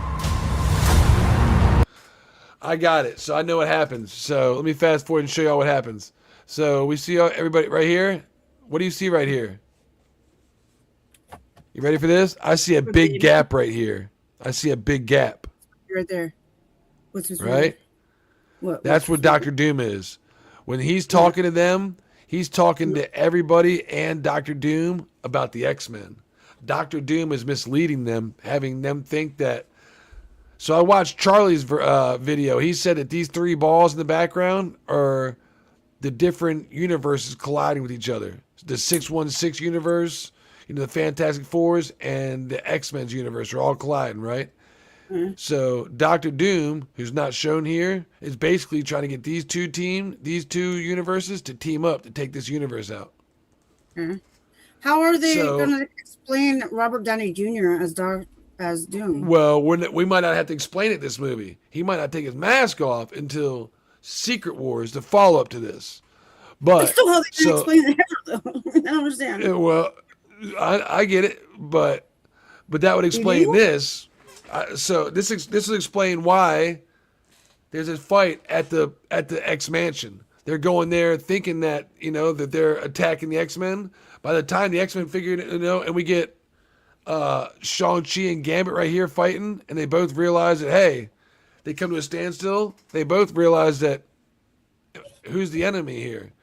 I got it. So I know what happens. So let me fast forward and show y'all what happens. So we see everybody right here. What do you see right here? You ready for this? I see a big gap right here. I see a big gap. Right there. What's his Right? What? That's what Dr. Doom is. When he's talking to them, he's talking to everybody and Dr. Doom about the X-Men. Dr. Doom is misleading them, having them think that. So I watched Charlie's video. He said that these 3 balls in the background are the different universes colliding with each other. The 616 universe, the Fantastic Fours, and the X-Men's universe are all colliding, right? Mm-hmm. So Dr. Doom, who's not shown here, is basically trying to get these two universes to team up to take this universe out. Mm-hmm. How are they So- going to explain Robert Downey Jr. as Doom? Well, we might not have to explain it this movie. He might not take his mask off until Secret Wars, the follow-up to this. But That's still how they can explain it ever, though. I don't understand. Well, I get it, but that would explain do? this. So this will explain why there's a fight at the X Mansion. They're going there thinking that that they're attacking the X-Men. By the time the X-Men figure it, and we get Shang-Chi and Gambit right here fighting, and they both realize that hey, they come to a standstill. They both realize that who's the enemy here.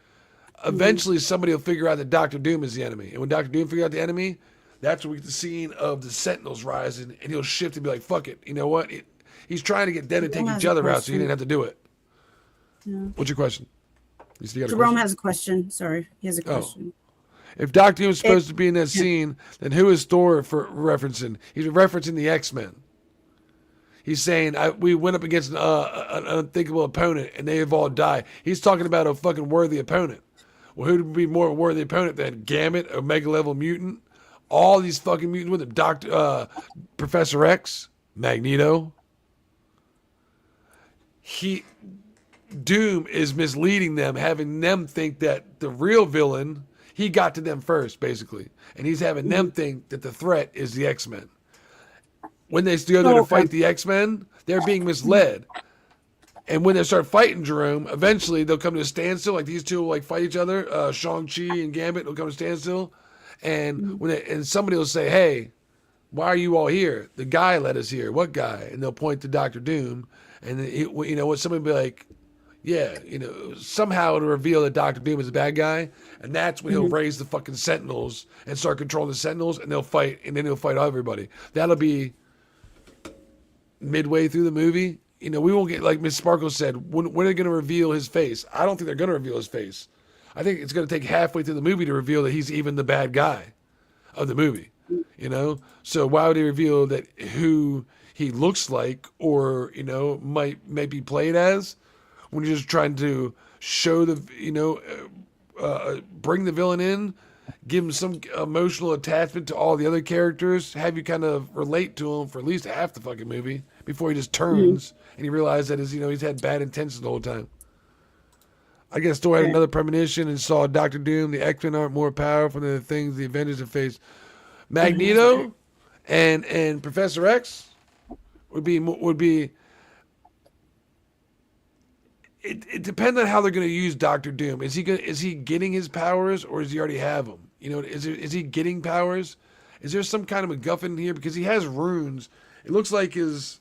Eventually, somebody will figure out that Doctor Doom is the enemy, and when Doctor Doom figures out the enemy, that's when we get the scene of the Sentinels rising, and he'll shift and be like, "Fuck it, you know what?" He's trying to get them to take each other out, so he didn't have to do it. Yeah. What's your question? You still got a Jerome question? has a question. Sorry, he has a question. If Doctor Doom is supposed to be in that scene, then who is Thor for referencing? He's referencing the X-Men. He's saying, we went up against an unthinkable opponent, and they have all died. He's talking about a fucking worthy opponent. Well, who would be more worthy opponent than Gambit, Omega level mutant? All these fucking mutants with him. Professor X, Magneto. Doom is misleading them, having them think that the real villain, he got to them first, basically. And he's having them think that the threat is the X-Men. When they go there to fight the X-Men, they're being misled. And when they start fighting Jerome, eventually they'll come to a standstill. Like these two will fight each other. Shang-Chi and Gambit will come to a standstill. And and somebody will say, "Hey, why are you all here? The guy led us here. What guy?" And they'll point to Doctor Doom. And then somebody will be like, "Yeah, somehow to reveal that Doctor Doom is a bad guy." And that's when he'll raise the fucking Sentinels and start controlling the Sentinels, and they'll fight, and then he'll fight everybody. That'll be midway through the movie. We won't get, like Miss Sparkle said, when are they going to reveal his face? I don't think they're going to reveal his face. I think it's going to take halfway through the movie to reveal that he's even the bad guy of the movie. So why would they reveal that who he looks like or might be played as when you're just trying to show the bring the villain in, give him some emotional attachment to all the other characters, have you kind of relate to him for at least half the fucking movie before he just turns and he realizes that he's had bad intentions the whole time. I guess Thor had another premonition and saw Doctor Doom. The X-Men aren't more powerful than the things the Avengers have faced. Magneto and Professor X would be. It depends on how they're going to use Doctor Doom. Is he getting his powers, or does he already have them? You know, is he getting powers? Is there some kind of MacGuffin here because he has runes? It looks like his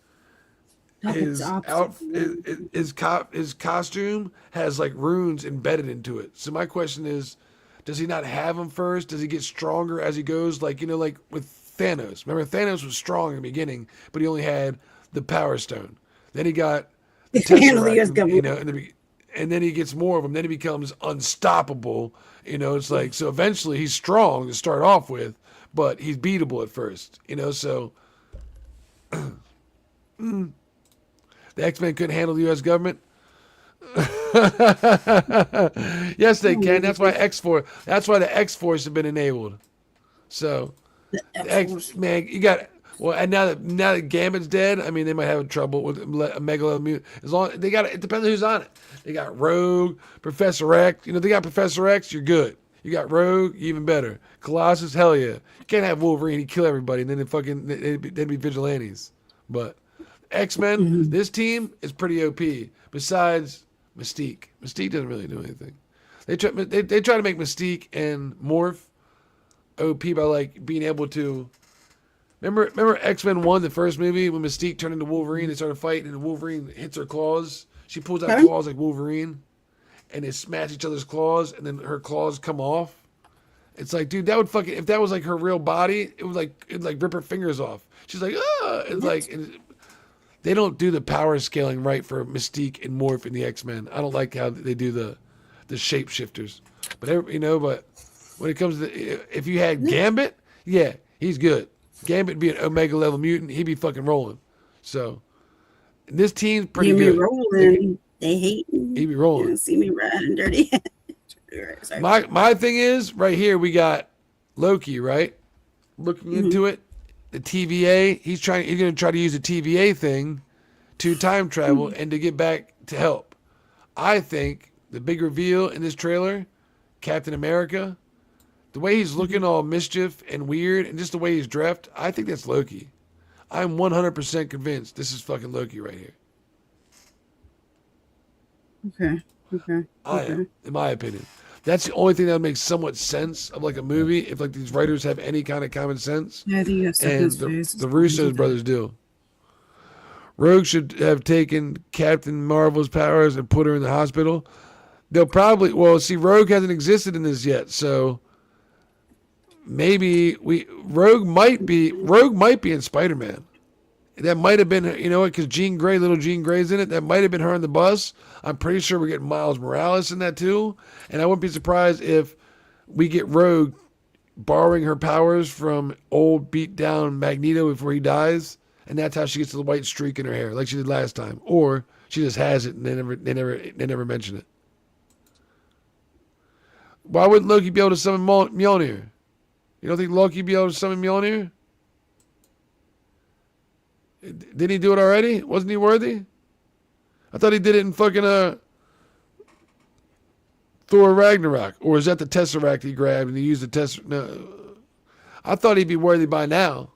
costume has like runes embedded into it. So my question is, does he not have them first? Does he get stronger as he goes? Like, you know, like with Thanos. Remember, Thanos was strong in the beginning, but he only had the Power Stone. Then he got the Tesseract, you know, and then he gets more of them. Then he becomes unstoppable. You know, it's like, so eventually he's strong to start off with, but he's beatable at first. You know, so the X-Men couldn't handle the U.S. government. Yes, they can. That's why That's why the X-Force have been enabled. So, man, you got. Well, and now that Gambit's dead, I mean, they might have trouble with a Mega Mutant. As long they got it depends on who's on it. They got Rogue, Professor X. You know, they got Professor X. You're good. You got Rogue, even better. Colossus, hell yeah. You can't have Wolverine. He kill everybody, and then they'd be vigilantes. But X-Men, this team is pretty OP. Besides Mystique, Mystique doesn't really do anything. They try to make Mystique and Morph OP by like being able to. Remember X-Men 1, the first movie, when Mystique turned into Wolverine, they started fighting, and Wolverine hits her claws. She pulls out claws like Wolverine, and they smash each other's claws, and then her claws come off. It's like, dude, that would fucking, if that was like her real body, it'd rip her fingers off. She's like, ah! It's like, they don't do the power scaling right for Mystique and Morph in the X-Men. I don't like how they do the shapeshifters. But, you know, but when it comes to, if you had Gambit, yeah, he's good. Gambit be an Omega level mutant, he'd be fucking rolling. So this team's pretty good. Rolling. They hate me. He'd be rolling. You see me riding dirty. My thing is right here we got Loki, right? Looking into it, the TVA. He's going to try to use the TVA thing to time travel and to get back to help. I think the big reveal in this trailer, Captain America. The way he's looking all mischief and weird, and just the way he's dressed, I think that's Loki. I'm 100% convinced this is fucking Loki right here. Okay. I am, in my opinion. That's the only thing that makes somewhat sense of like a movie, if like these writers have any kind of common sense. Yeah, I think you have and the Russo brothers do. Rogue should have taken Captain Marvel's powers and put her in the hospital. They'll probably, Rogue hasn't existed in this yet, so maybe Rogue might be in Spider-Man. That might have been, you know what, because little Jean Grey's in it. That might have been her on the bus. I'm pretty sure we're getting Miles Morales in that too. And I wouldn't be surprised if we get Rogue borrowing her powers from old beat down Magneto before he dies. And that's how she gets the white streak in her hair, like she did last time. Or she just has it and they never mention it. Why wouldn't Loki be able to summon Mjolnir? You don't think Loki be able to summon Mjolnir? Didn't he do it already? Wasn't he worthy? I thought he did it in fucking Thor Ragnarok. Or is that the Tesseract he grabbed and he used the Tesseract? No. I thought he'd be worthy by now.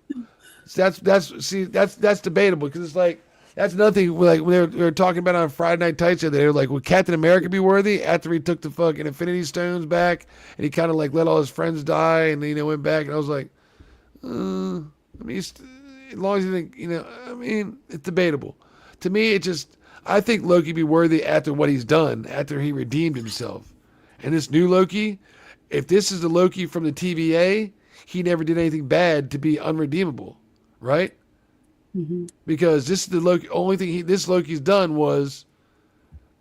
That's debatable because it's like, that's nothing. Like when they were talking about on Friday Night Tights, they were like, would Captain America be worthy after he took the fucking Infinity Stones back and he kind of like let all his friends die and then went back and I was like, I mean, as long as you think, I mean, it's debatable. To me, I think Loki be worthy after what he's done, after he redeemed himself. And this new Loki, if this is the Loki from the TVA, he never did anything bad to be unredeemable, right? Mm-hmm. Because this is the Loki. Only thing this Loki's done was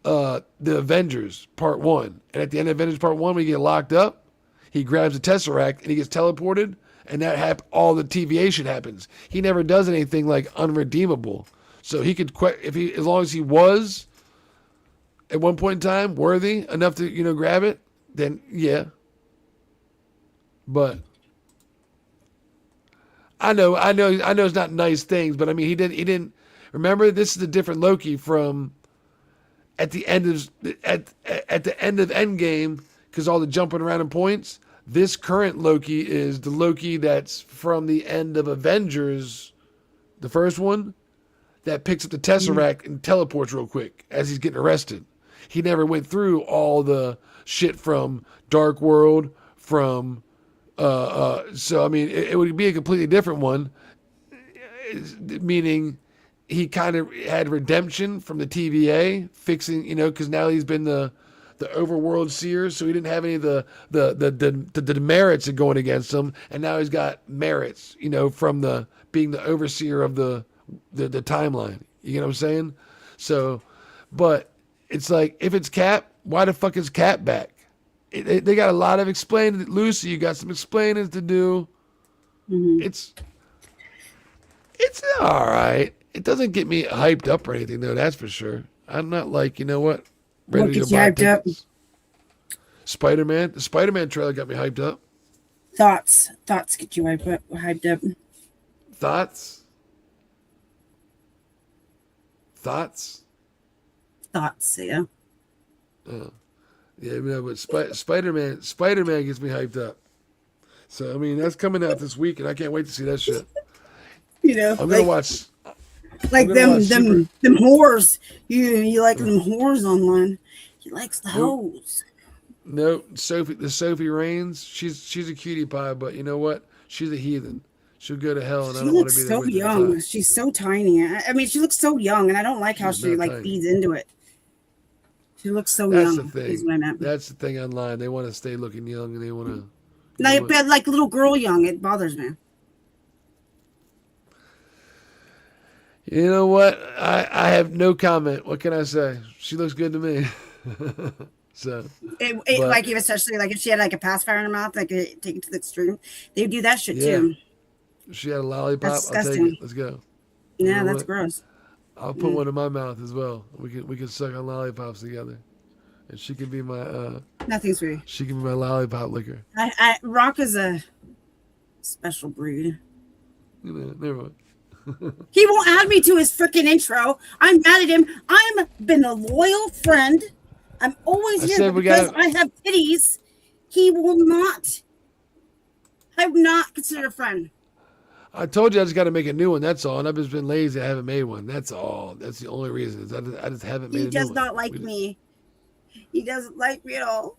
the Avengers Part 1. And at the end of Avengers Part 1, when he get locked up, he grabs the Tesseract and he gets teleported. And that all the TVA shit happens. He never does anything like unredeemable. So he could as long as he was at one point in time worthy enough to grab it, then yeah. But I know it's not nice things, but I mean he didn't remember this is a different Loki from at the end of at the end of Endgame, because all the jumping around in points. This current Loki is the Loki that's from the end of Avengers, the first one, that picks up the Tesseract and teleports real quick as he's getting arrested. He never went through all the shit from Dark World, from so I mean it would be a completely different one, meaning he kind of had redemption from the TVA, fixing, because now he's been the overworld seer, so he didn't have any of the demerits that going against him, and now he's got merits, from the being the overseer of the timeline. You know what I'm saying? So, but it's like, if it's Cap, why the fuck is Cap back? They got a lot of explaining. Lucy, you got some explaining to do. Mm-hmm. It's all right. It doesn't get me hyped up or anything, though. That's for sure. I'm not like, what What gets you hyped up? Spider-Man. The Spider-Man trailer got me hyped up. Thoughts get you hyped up. Thoughts. Yeah. Yeah, but Spider-Man gets me hyped up. So I mean, that's coming out this week, and I can't wait to see that shit. I'm gonna watch. Like them whores. You like them whores online. He likes the hoes. No, Sophie Raines. She's a cutie pie, but you know what? She's a heathen. She'll go to hell, and I don't want to be there. So young. She's so tiny. I mean, she looks so young, and I don't like how she feeds into it. She looks so young. That's the thing. That's the thing online. They want to stay looking young, and they want to. Like little girl young. It bothers me. You know what? I have no comment. What can I say? She looks good to me. So, especially like if she had like a pacifier in her mouth, like take it to the extreme, they do that shit too. If she had a lollipop, That's I'll take it. Let's go. Yeah, that's gross. I'll put one in my mouth as well. We can suck on lollipops together, and she can be my nothing sweet. She can be my lollipop licker. Rock is a special breed. Never mind. He won't add me to his freaking intro. I'm mad at him. I'm been a loyal friend. I'm always here because I have titties. He will not. I'm not considered a friend. I told you I just got to make a new one. That's all. And I've just been lazy. I haven't made one. That's all. That's the only reason. I just haven't made a new one. He does not like me. He doesn't like me at all.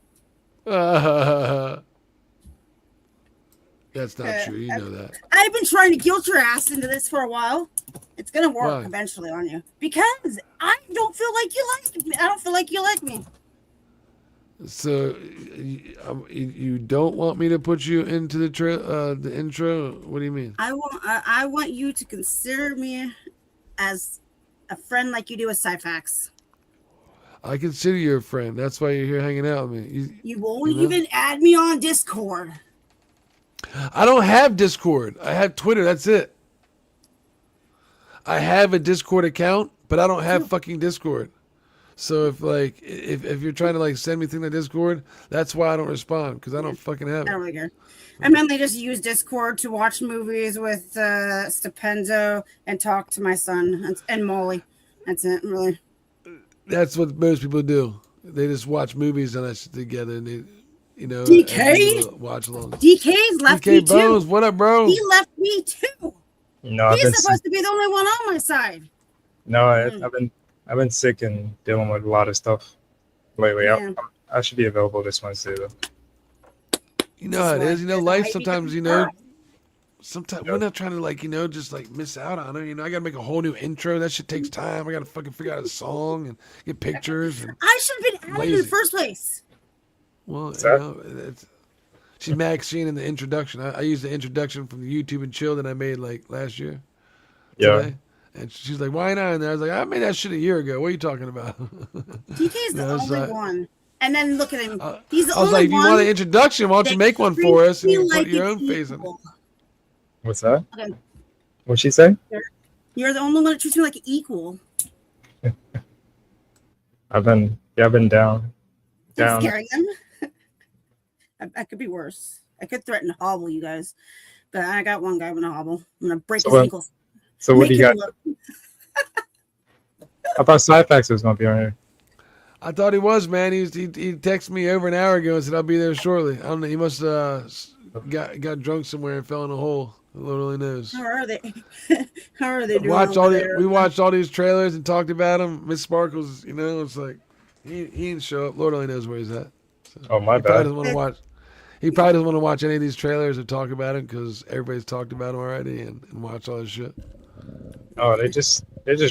That's not true. You know that. I've been trying to guilt your ass into this for a while. It's gonna work eventually on you because I don't feel like you like me. I don't feel like you like me. So you don't want me to put you into the intro? What do you mean? I want you to consider me as a friend like you do with Cyfax. I consider you a friend. That's why you're here hanging out with me. You won't even add me on Discord. I don't have Discord. I have Twitter. That's it. I have a Discord account, but I don't have fucking Discord. So if you're trying to send me things on Discord, that's why I don't respond, because I don't fucking have it. I don't really care. I mainly just use Discord to watch movies with Stupendo and talk to my son and Molly. That's it, really. That's what most people do. They just watch movies and that shit together, and they, DK watch along. DK's left me Bones, too. what up, bro? He left me too. No, he's supposed to be the only one on my side. No, I've been sick and dealing with a lot of stuff lately. Yeah. I should be available this Wednesday though. You know how it is. Life sometimes. Sometimes we're not trying to just miss out on it. I gotta make a whole new intro. That shit takes time. I gotta fucking figure out a song and get pictures. And I should have been added in the first place. Well, she's mad 'cause she ain't in the introduction. I used the introduction from the YouTube and Chill that I made last year. Yeah. Today. And she's like, "Why not in there?" I was like, "I made that shit a year ago. What are you talking about?" DK's the only one. And then look at him. He's the only one. I was like, "If you want an introduction, why don't you make one for us and you put your own face in it?" What's that? Okay. What'd she say? You're the only one that treats me like an equal. I've been down. I'm scaring them. I could be worse. I could threaten to hobble you guys, but I got one guy with a hobble. I'm gonna break his ankles. So what do you got? I thought Cyfax was gonna be on here. I thought he was, man. He texted me over an hour ago and said I'll be there shortly. I don't know. He must got drunk somewhere and fell in a hole. Lord only knows. How are they? How are they doing? We watched all these trailers and talked about them. Miss Sparkles, you know, it's like he didn't show up. Lord only knows where he's at. So Oh, my he probably bad. doesn't want to watch. He probably doesn't want to watch any of these trailers or talk about it because everybody's talked about them already and watch all this shit. Oh, they just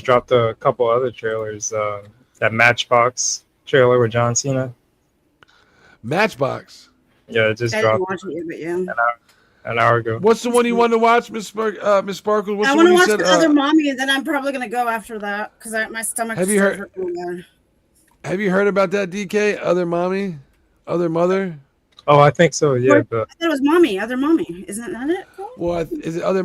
dropped a couple other trailers. That Matchbox trailer with John Cena. Matchbox. Yeah, it just I didn't dropped watch it yet, but yeah. an hour ago. What's the one you wanted to watch, Miss Sparkles? What's I the want one to you watch said? the other mommy, and then I'm probably gonna go after that because my stomach. Have you heard? Have you heard about that, DK? Other mommy, other mother. Oh, I think so. Yeah, I thought it was mommy. Other mommy, isn't that it? Well, is it other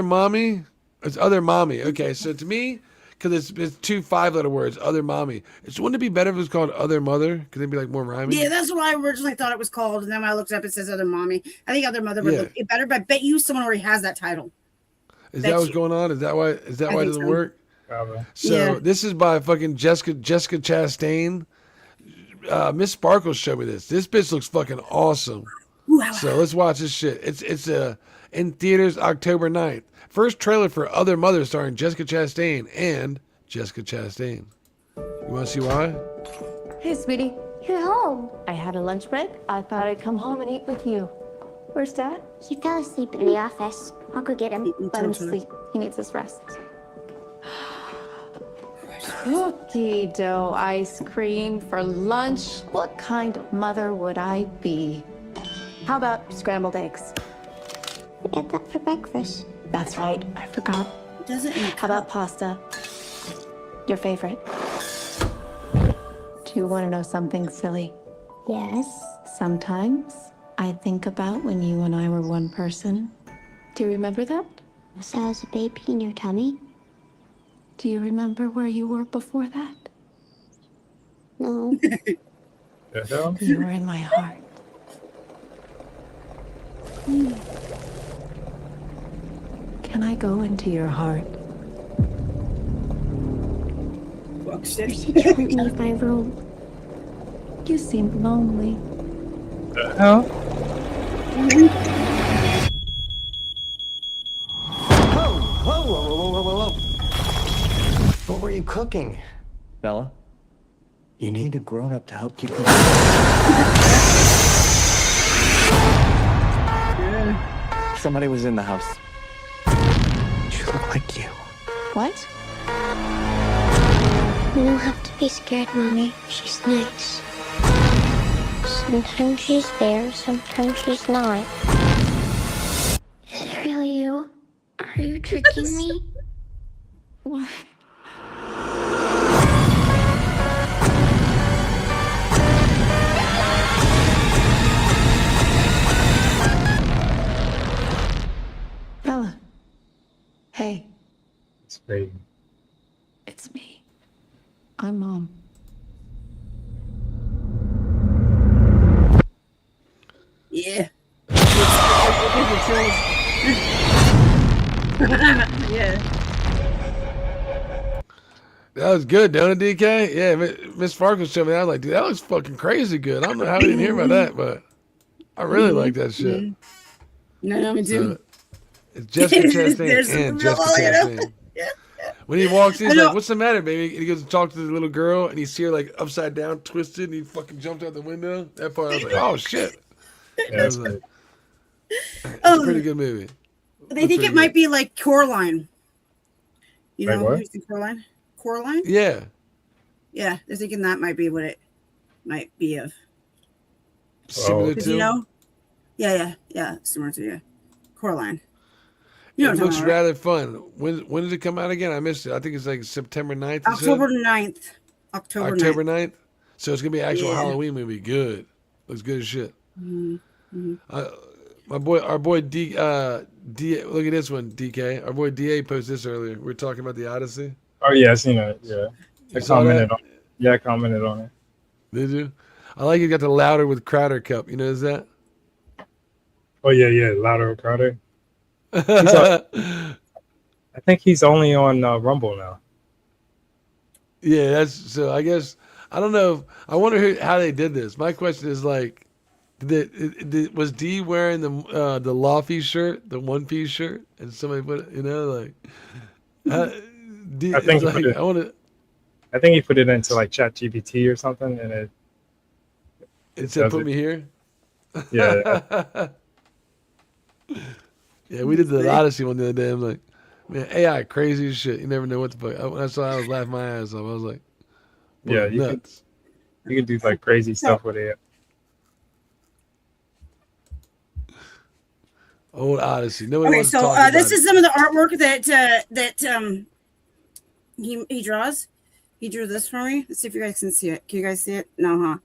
mommy? It's other mommy. Okay, so to me, because it's 2 5-letter words, other mommy. Wouldn't it be better if it was called other mother? Because it'd be like more rhyming. Yeah, that's what I originally thought it was called, and then when I looked up, it says other mommy. I think other mother would look better, but I bet you someone already has that title. Is that what's going on? Is that why? Is that why it doesn't work? Probably. So this is by fucking Jessica Chastain. Miss Sparkles showed me this. This bitch looks fucking awesome. So let's watch this shit. It's in theaters October 9th. First trailer for Other Mother starring Jessica Chastain and Jessica Chastain. You want to see why? Hey, sweetie. You're home. I had a lunch break. I thought I'd come home and eat with you. Where's Dad? He fell asleep in the office. I'll go get him. Let him sleep. He needs his rest. Cookie dough ice cream for lunch. What kind of mother would I be? How about scrambled eggs? I had that for breakfast. That's right. I forgot. How about pasta? Your favorite? Do you want to know something silly? Yes. Sometimes I think about when you and I were one person. Do you remember that? So I was a baby in your tummy? Do you remember where you were before that? No. You were in my heart. Can I go into your heart? You said you wouldn't leave my room. You seem lonely. The hell? Whoa. What were you cooking? Bella? You need a grown-up to help keep you. Somebody was in the house. She looked like you. What? You don't have to be scared, Mommy. She's nice. Sometimes she's there, sometimes she's not. Is it really you? Are you tricking me? What? Bella. Hey. It's fading. It's me. I'm Mom. Yeah. Yeah. That was good, don't it, DK? Yeah, Miss Sparkles showed me that. I was like, dude, that looks fucking crazy good. I don't know how we didn't hear about that, but I really like that shit. No, me too. So, it's Jessica Chastain and Jessica Chastain. When he walks in, he's like, "What's the matter, baby?" And he goes to talk to the little girl, and he see her like upside down, twisted, and he fucking jumped out the window. That part, I was like, "Oh shit!" Yeah, it's a pretty good movie. They think it might be like Coraline. You Like know, what? who's the Coraline? Coraline? Yeah. Yeah, they're thinking that might be what it might be of. Similar Because to. you know, yeah, similar to Coraline. You know It what I'm looks talking about, right? rather fun. When did it come out again? I missed it. I think it's like September 9th. you said? October 9th. October 9th. So it's gonna be an actual Yeah. Halloween movie. Good. Looks good as shit. Mm-hmm. Our boy D. Look at this one, DK. Our boy DA posted this earlier. We were talking about the Odyssey. Oh yeah, I seen it. Yeah, You saw that? I commented on it. Did you? I like you got the Louder with Crowder cup. You notice that? Oh yeah, Louder with Crowder. I think he's only on Rumble now. Yeah, that's so. I guess I don't know. I wonder how they did this. My question is like, was D wearing the Lofty shirt, the one piece shirt, and somebody put it, like, I think it's like I want to. I think he put it into like Chat GPT or something, and it said, "Put it. me here." Yeah. Yeah, we did the Odyssey one the other day. I'm like, man, AI crazy as shit. You never know what the fuck. When I saw it, I was laughing my ass off. I was like, yeah, nuts. You can do like crazy stuff with it. Old Odyssey. Nobody Okay, wants to so talk about this it. is some of the artwork that he draws. He drew this for me. Let's see if you guys can see it. Can you guys see it? No, huh?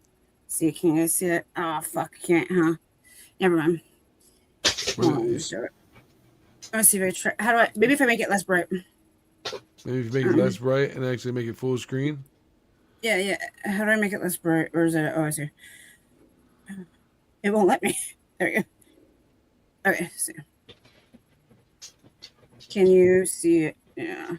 See, can you guys see it? Oh fuck, I can't, huh? Never mind. Show it. Let's see if I try. How do I? Maybe if I make it less bright. Maybe if you make it less bright and actually make it full screen. Yeah. How do I make it less bright? Or is it? Oh, I see. It won't let me. There we go. Okay. See. Can you see it? Yeah.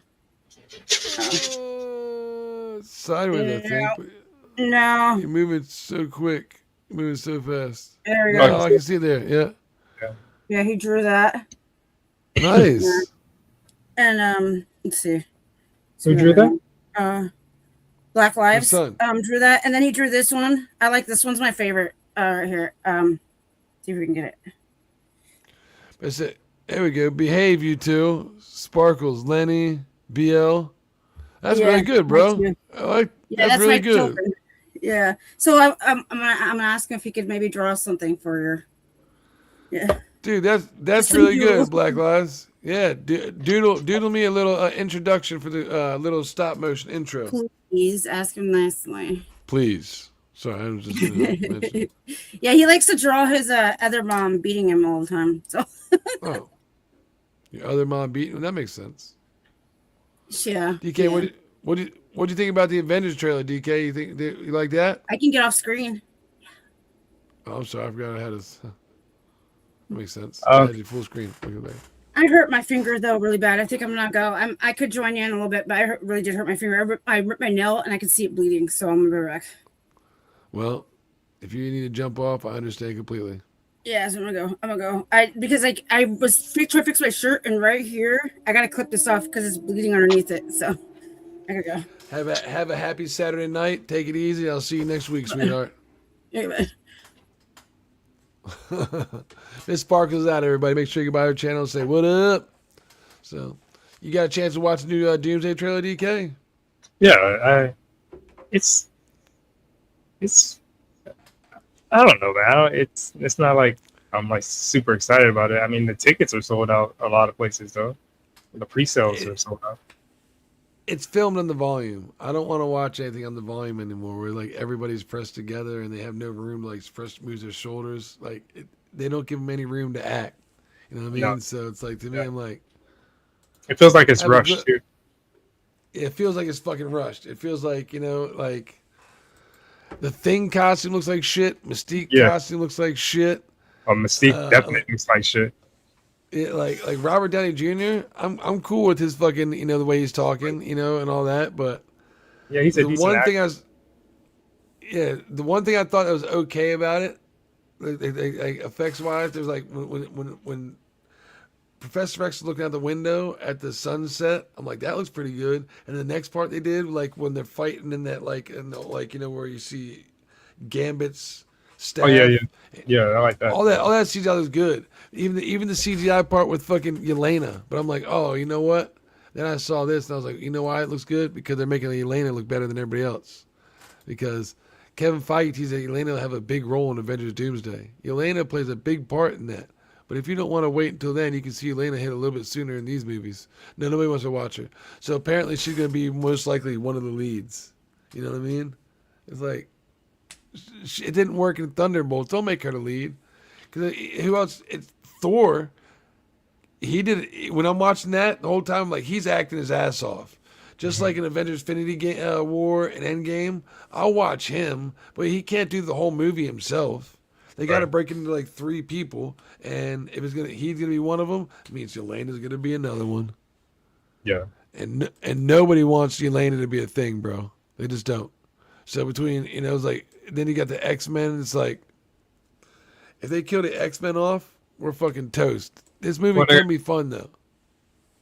Sideways, I think. No. You're moving so quick. You're moving so fast. There we go. Oh, I can see it there. Yeah. Yeah, he drew that. Nice. Yeah. And let's see. Who drew that? Black Lives. Son. Drew that, and then he drew this one. I like this one's my favorite. Right here. See if we can get it. That's it. There we go. Behave, you two. Sparkles, Lenny, BL. That's really good, bro. I like. Yeah, that's really good. Children. Yeah. So I'm gonna ask him if he could maybe draw something for your. Yeah. Dude, that's really good, Black Lives. Yeah, doodle me a little introduction for the little stop motion intro. Please ask him nicely. Please. Sorry, I was just gonna mention. Yeah, he likes to draw his other mom beating him all the time. So. Oh. Your other mom beating him? That makes sense. Yeah. DK, yeah. What do you think about the Avengers trailer, DK? You like that? I can get off screen. Oh, I'm sorry, I forgot I had this. That makes sense. Oh. I had it full screen. Look at that. I hurt my finger though really bad. I think I'm gonna go. I could join you in a little bit, but I really did hurt my finger. I ripped my nail and I could see it bleeding, so I'm gonna be back. Well, if you need to jump off, I understand completely. Yeah, so I'm gonna go. Because I was trying to fix my shirt, and right here I gotta clip this off because it's bleeding underneath it. So I gotta go. Have a happy Saturday night. Take it easy. I'll see you next week, sweetheart. Anyway. Miss Sparkles out, everybody. Make sure you go by her channel and say what up. So, you got a chance to watch the new Doomsday trailer, DK? Yeah, it's I don't know, man. It's not like I'm like super excited about it. I mean, the tickets are sold out a lot of places though. The pre-sales are sold out. It's filmed on the volume. I don't want to watch anything on the volume anymore where like everybody's pressed together and they have no room to like move their shoulders. Like they don't give them any room to act. You know what I mean? No. So it's like, to me, I'm like, it feels like it's rushed too. It feels like it's fucking rushed. It feels like, like the Thing costume looks like shit. Mystique costume looks like shit. Oh, Mystique definitely looks like shit. Like Robert Downey Jr. I'm cool with his fucking, the way he's talking, and all that, but yeah, he's a the decent one actor. thing the one thing I thought that was okay about it, like effects wise, there's like when Professor X is looking out the window at the sunset, I'm like, that looks pretty good. And the next part they did, like when they're fighting in that where you see Gambit's staff. Oh yeah, I like that. All that CGI looks good. Even the CGI part with fucking Yelena. But I'm like, oh, you know what? Then I saw this and I was like, you know why it looks good? Because they're making Yelena look better than everybody else. Because Kevin Feige teased that Yelena will have a big role in Avengers Doomsday. Yelena plays a big part in that. But if you don't want to wait until then, you can see Yelena hit a little bit sooner in these movies. No, nobody wants to watch her. So apparently she's going to be most likely one of the leads. You know what I mean? It's like, it didn't work in Thunderbolts. Don't make her the lead. Because who else? It's Thor. He did. When I'm watching that, the whole time, I'm like, he's acting his ass off. Just like in Avengers Infinity War and Endgame, I'll watch him, but he can't do the whole movie himself. They got to break it into like 3 people, and if he's gonna be one of them, it means Yelena's gonna be another one. Yeah. And nobody wants Yelena to be a thing, bro. They just don't. So between, it's like, then you got the X-Men. It's like, if they kill the X-Men off, we're fucking toast. This movie can be fun though.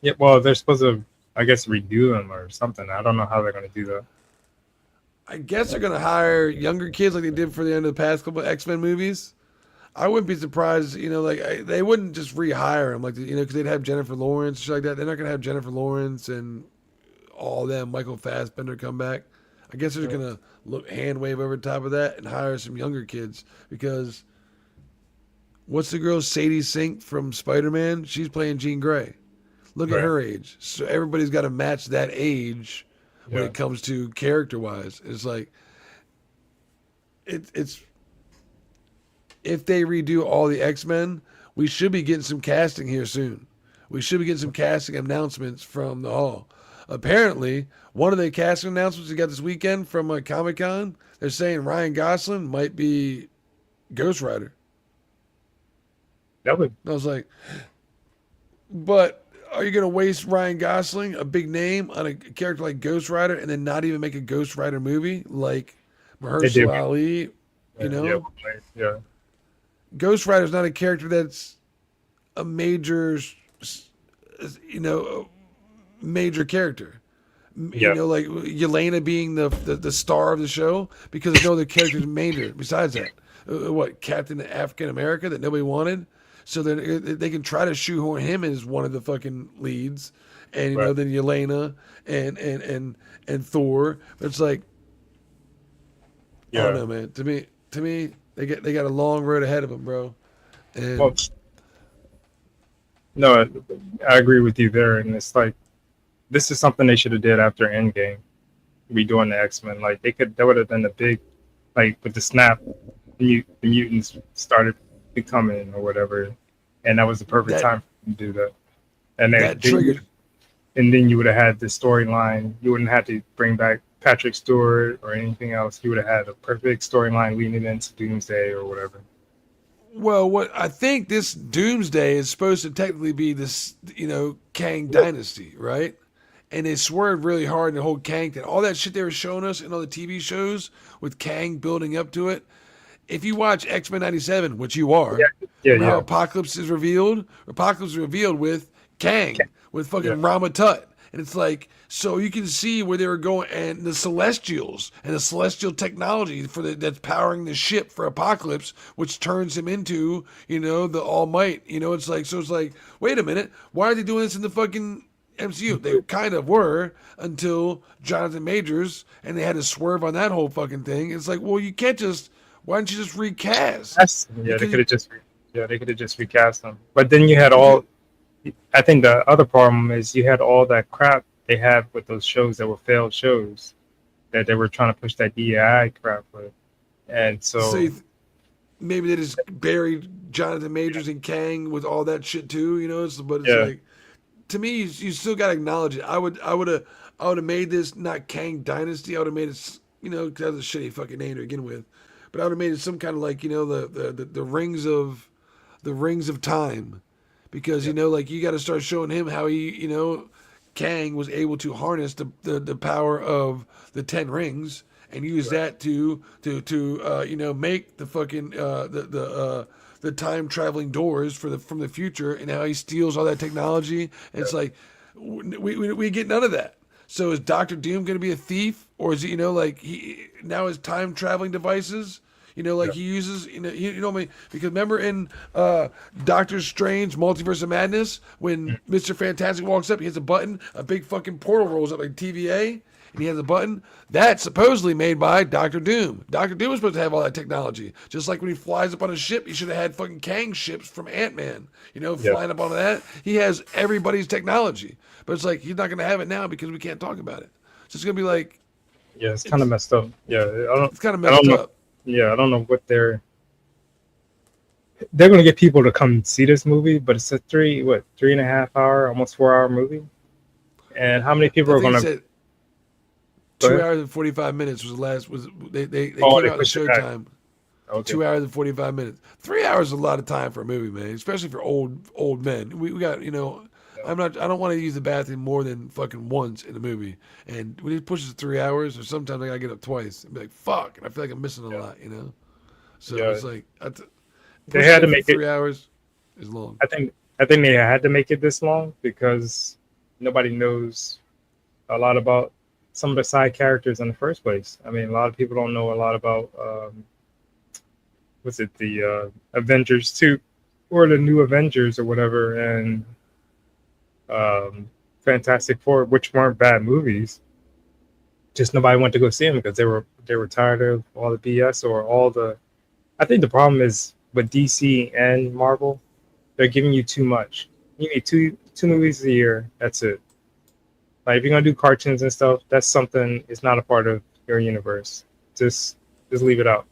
Yeah, well, they're supposed to, I guess, redo them or something. I don't know how they're going to do that. I guess they're gonna hire younger kids like they did for the end of the past couple of X-Men movies. I wouldn't be surprised, they wouldn't just rehire them, like, because they'd have Jennifer Lawrence, shit like that. They're not gonna have Jennifer Lawrence and all them, Michael Fassbender come back. I guess they're just gonna hand wave over top of that and hire some younger kids because what's the girl Sadie Sink from Spider-Man? She's playing Jean Grey. Look at her age. So everybody's got to match that age when it comes to character-wise. It's like it's if they redo all the X-Men, we should be getting some casting here soon. We should be getting some casting announcements from the hall. Apparently, one of the casting announcements we got this weekend from Comic-Con, they're saying Ryan Gosling might be Ghost Rider. I was like, but are you going to waste Ryan Gosling, a big name, on a character like Ghost Rider and then not even make a Ghost Rider movie like Mahershala Ali? Yeah. Ghost Rider is not a character that's a major, major character. Like Yelena being the star of the show because there's no other characters major besides that. What, Captain African America that nobody wanted? So then they can try to shoehorn him as one of the fucking leads, and then Yelena and Thor. But it's like, I don't know, man. To me, they got a long road ahead of them, bro. And no, I agree with you there, and it's like this is something they should have did after Endgame, redoing the X-Men. Like that would have been a big, like with the snap, the mutants started becoming or whatever, and that was the perfect time to do that. And that triggered. And then you would have had the storyline. You wouldn't have to bring back Patrick Stewart or anything else. You would have had a perfect storyline leading into Doomsday or whatever. Well, what I think this Doomsday is supposed to technically be this, Kang Dynasty, right? And they swerved really hard in the whole Kang thing. All that shit they were showing us in all the TV shows with Kang building up to it. If you watch X-Men 97, which you are, how Apocalypse is revealed with Kang, with fucking Rama Tut. And it's like, so you can see where they were going, and the Celestials and the Celestial technology that's powering the ship for Apocalypse, which turns him into, the All Might. It's like, wait a minute, why are they doing this in the fucking MCU? They kind of were until Jonathan Majors, and they had to swerve on that whole fucking thing. It's like, well, you can't just. Why don't you just recast? They could have just recast them. But then you had all. I think the other problem is you had all that crap they had with those shows that were failed shows that they were trying to push that DEI crap with, and so maybe they just buried Jonathan Majors and Kang with all that shit too. But it's like, to me, you still got to acknowledge it. I would have made this not Kang Dynasty. I would have made it, because that was a shitty fucking name to begin with. But I would have made it some kind of like, the rings of time, because like you got to start showing him how he, Kang was able to harness the power of the 10 rings and use that to make the fucking the time traveling doors from the future, and how he steals all that technology. And it's like we get none of that. So is Doctor Doom going to be a thief, or is he, he now his time traveling devices? He uses, because remember in Doctor Strange Multiverse of Madness, when Mr. Fantastic walks up, he has a button, a big fucking portal rolls up like TVA, and he has a button. That's supposedly made by Doctor Doom. Doctor Doom is supposed to have all that technology. Just like when he flies up on a ship, he should have had fucking Kang ships from Ant-Man, flying up on that. He has everybody's technology. But it's like, he's not going to have it now because we can't talk about it. So it's going to be like... Yeah, it's kind of messed up. Yeah, it's kind of messed up. Yeah, I don't know what they're going to get people to come see this movie, but it's a 3.5 hour, almost 4 hour movie. And how many people are going to... 2 hours and 45 minutes was the last, they came out in Showtime. Okay. 2 hours and 45 minutes. 3 hours is a lot of time for a movie, man, especially for old men. We got, I don't want to use the bathroom more than fucking once in a movie. And when he pushes 3 hours, or sometimes I gotta get up twice and be like, fuck, and I feel like I'm missing a lot, you know. So Yeah. it's like They had to for make 3 hours is long. I think they had to make it this long because nobody knows a lot about some of the side characters in the first place. I mean, a lot of people don't know a lot about what's it, the Avengers 2 or the new Avengers or whatever, and Fantastic Four, which weren't bad movies. Just nobody went to go see them because they were tired of all the BS or all the. I think the problem is with DC and Marvel, they're giving you too much. You need two movies a year. That's it. Like if you're gonna do cartoons and stuff, that's something. It's not a part of your universe. Just leave it out.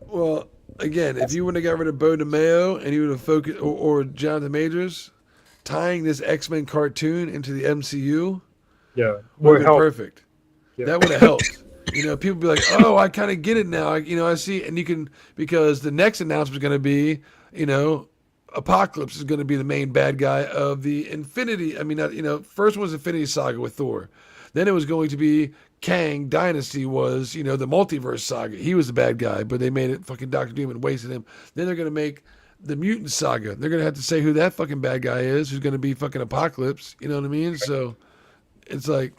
Well, again, if you would have got rid of Bo DeMeo and you would have focused, or Jonathan Majors, tying this X-Men cartoon into the MCU, would have been perfect. Yeah. That would have helped. You know, people be like, "Oh, I kind of get it now." I see, and you can, because the next announcement is going to be, Apocalypse is going to be the main bad guy of the first one was Infinity Saga with Thor. Then it was going to be Kang Dynasty was, the multiverse saga. He was the bad guy, but they made it fucking Doctor Doom and wasted him. Then they're going to make the Mutant Saga. They're going to have to say who that fucking bad guy is, who's going to be fucking Apocalypse. You know what I mean? So it's like,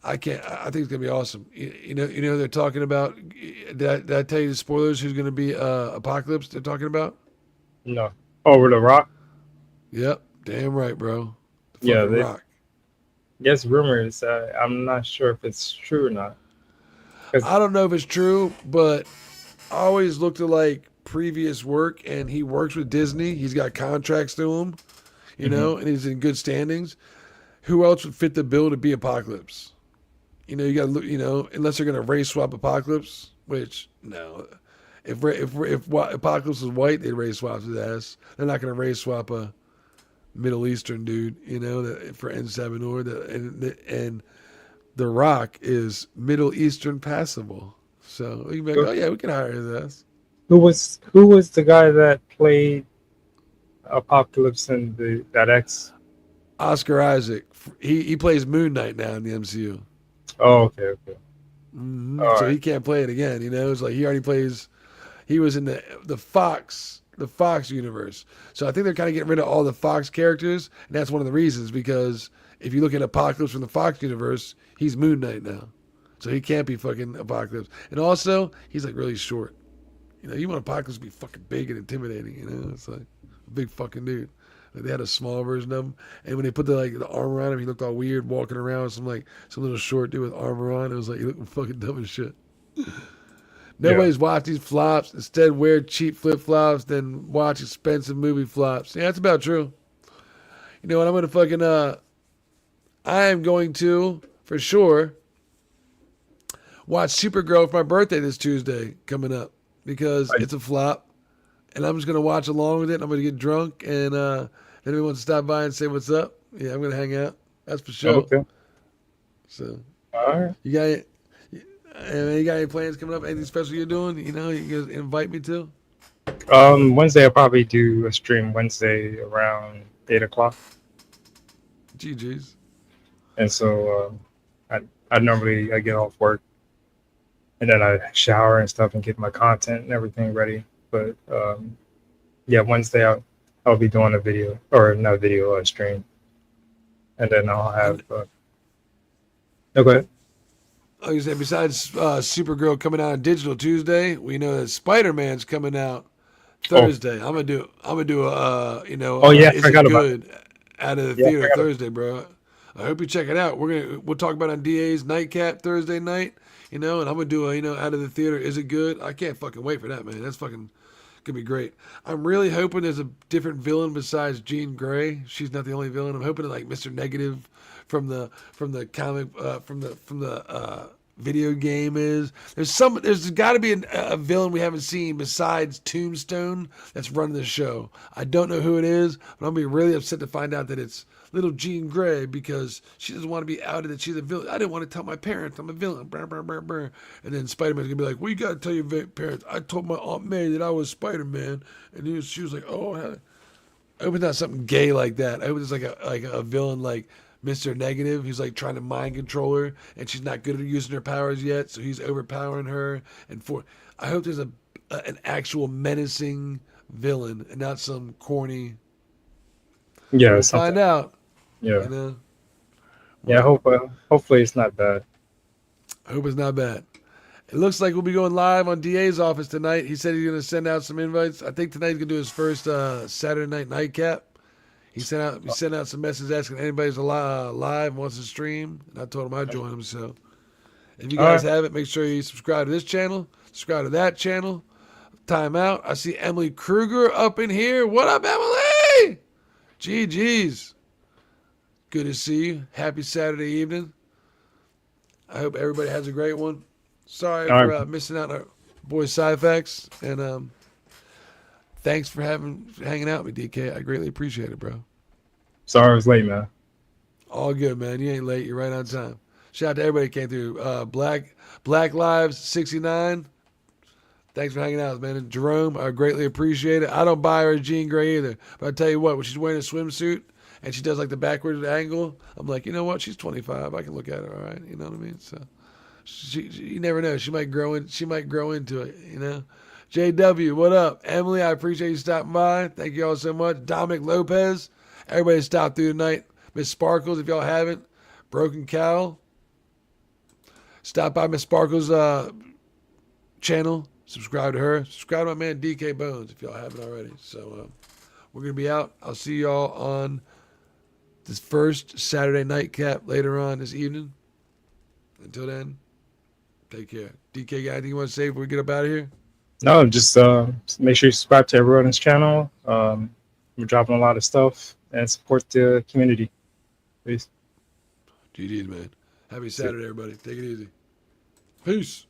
I think it's gonna be awesome. They're talking about. Did I tell you the spoilers? Who's gonna be Apocalypse? They're talking about. No. Over the Rock. Yep, damn right, bro. Yeah, Rock. Yes, rumors. I'm not sure if it's true or not. I don't know if it's true, but I always looked at like previous work, and he works with Disney. He's got contracts to him, and he's in good standings. Who else would fit the bill to be Apocalypse? You got to look. Unless they're gonna race swap Apocalypse, which no. If Apocalypse is white, they'd race swap his ass. They're not gonna race swap a Middle Eastern dude, for N7 and The Rock is Middle Eastern passable. So we can be like, oh yeah, we can hire his ass. Who was the guy that played Apocalypse in that X? Oscar Isaac. He plays Moon Knight now in the MCU. Oh, okay. Mm-hmm. So right. he can't play it again. It's like he already plays. He was in the Fox universe. So I think they're kind of getting rid of all the Fox characters, and that's one of the reasons, because if you look at Apocalypse from the Fox universe, he's Moon Knight now. So he can't be fucking Apocalypse. And also, he's like really short. You want Apocalypse to be fucking big and intimidating, It's like a big fucking dude. Like they had a small version of him, and when they put the armor on him, he looked all weird walking around with some little short dude with armor on. It was like he looked fucking dumb as shit. Nobody's watched these flops. Instead, wear cheap flip flops than watch expensive movie flops. Yeah, that's about true. You know what? I'm gonna fucking I am going to for sure watch Supergirl for my birthday this Tuesday coming up, because it's a flop. And I'm just going to watch along with it. I'm going to get drunk, and anyone wants to stop by and say what's up, yeah, I'm going to hang out. That's for sure. Okay. So, all right. You got any plans coming up? Anything special you're doing? You guys invite me to? Wednesday, I'll probably do a stream Wednesday around 8:00. GG's. And so I normally get off work, and then I shower and stuff and get my content and everything ready. But Wednesday I'll be doing a stream, and then I'll have. Go ahead. Like I said, besides Supergirl coming out on digital Tuesday, we know that Spider-Man's coming out Thursday. I'm gonna do a is it good out of the theater Thursday, bro. I hope you check it out. We'll talk about it on DA's Nightcap Thursday night. And I'm gonna do a out of the theater. Is it good? I can't fucking wait for that, man. That's fucking gonna be great. I'm really hoping there's a different villain besides Jean Grey. She's not the only villain. I'm hoping that Mr. Negative from the comic from the video game is. There's got to be a villain we haven't seen besides Tombstone that's running the show. I don't know who it is, but I'll be really upset to find out that it's little Jean Grey, because she doesn't want to be outed that she's a villain. I didn't want to tell my parents I'm a villain. Brr, brr, brr, brr. And then Spider-Man's going to be like, well, you got to tell your parents. I told my Aunt May that I was Spider-Man. And she was like, oh. I hope it's not something gay like that. I hope it's like a villain like Mr. Negative. He's like trying to mind control her, and she's not good at using her powers yet, so he's overpowering her. I hope there's an actual menacing villain and not some corny. Yeah, We'll something. find out. Yeah. You know? Yeah, hopefully it's not bad. I hope it's not bad. It looks like we'll be going live on DA's office tonight. He said he's going to send out some invites. I think tonight he's going to do his first Saturday night nightcap. He sent out some messages asking anybody's live and wants to stream, and I told him I'd join him. So if you guys have it, make sure you subscribe to this channel, subscribe to that channel. Time out. I see Emily Kruger up in here. What up, Emily? GG's. Good to see you. Happy Saturday evening. I hope everybody has a great one. Sorry for missing out on our boy Cyfax, and thanks for hanging out with me, DK. I greatly appreciate it, bro. Sorry I was late, man. All good, man. You ain't late. You're right on time. Shout out to everybody who came through. Black Lives 69. Thanks for hanging out, man. And Jerome, I greatly appreciate it. I don't buy her a Jean Grey either, but I tell you what, when she's wearing a swimsuit and she does like the backwards angle, I'm like, you know what? She's 25. I can look at her, all right. You know what I mean? So you never know. She might grow into it. You know. JW, what up? Emily, I appreciate you stopping by. Thank you all so much. Dominic Lopez, everybody stopped through tonight. Miss Sparkles, if y'all haven't. Broken Cow. Stop by Miss Sparkles' channel. Subscribe to her. Subscribe to my man DK Bones if y'all haven't already. So we're going to be out. I'll see y'all on this first Saturday nightcap later on this evening. Until then, take care. DK, got anything you want to say before we get up out of here? No, just make sure you subscribe to everyone on this channel. We're dropping a lot of stuff and support the community. Peace. GG's, man. Happy Saturday, everybody. Take it easy. Peace.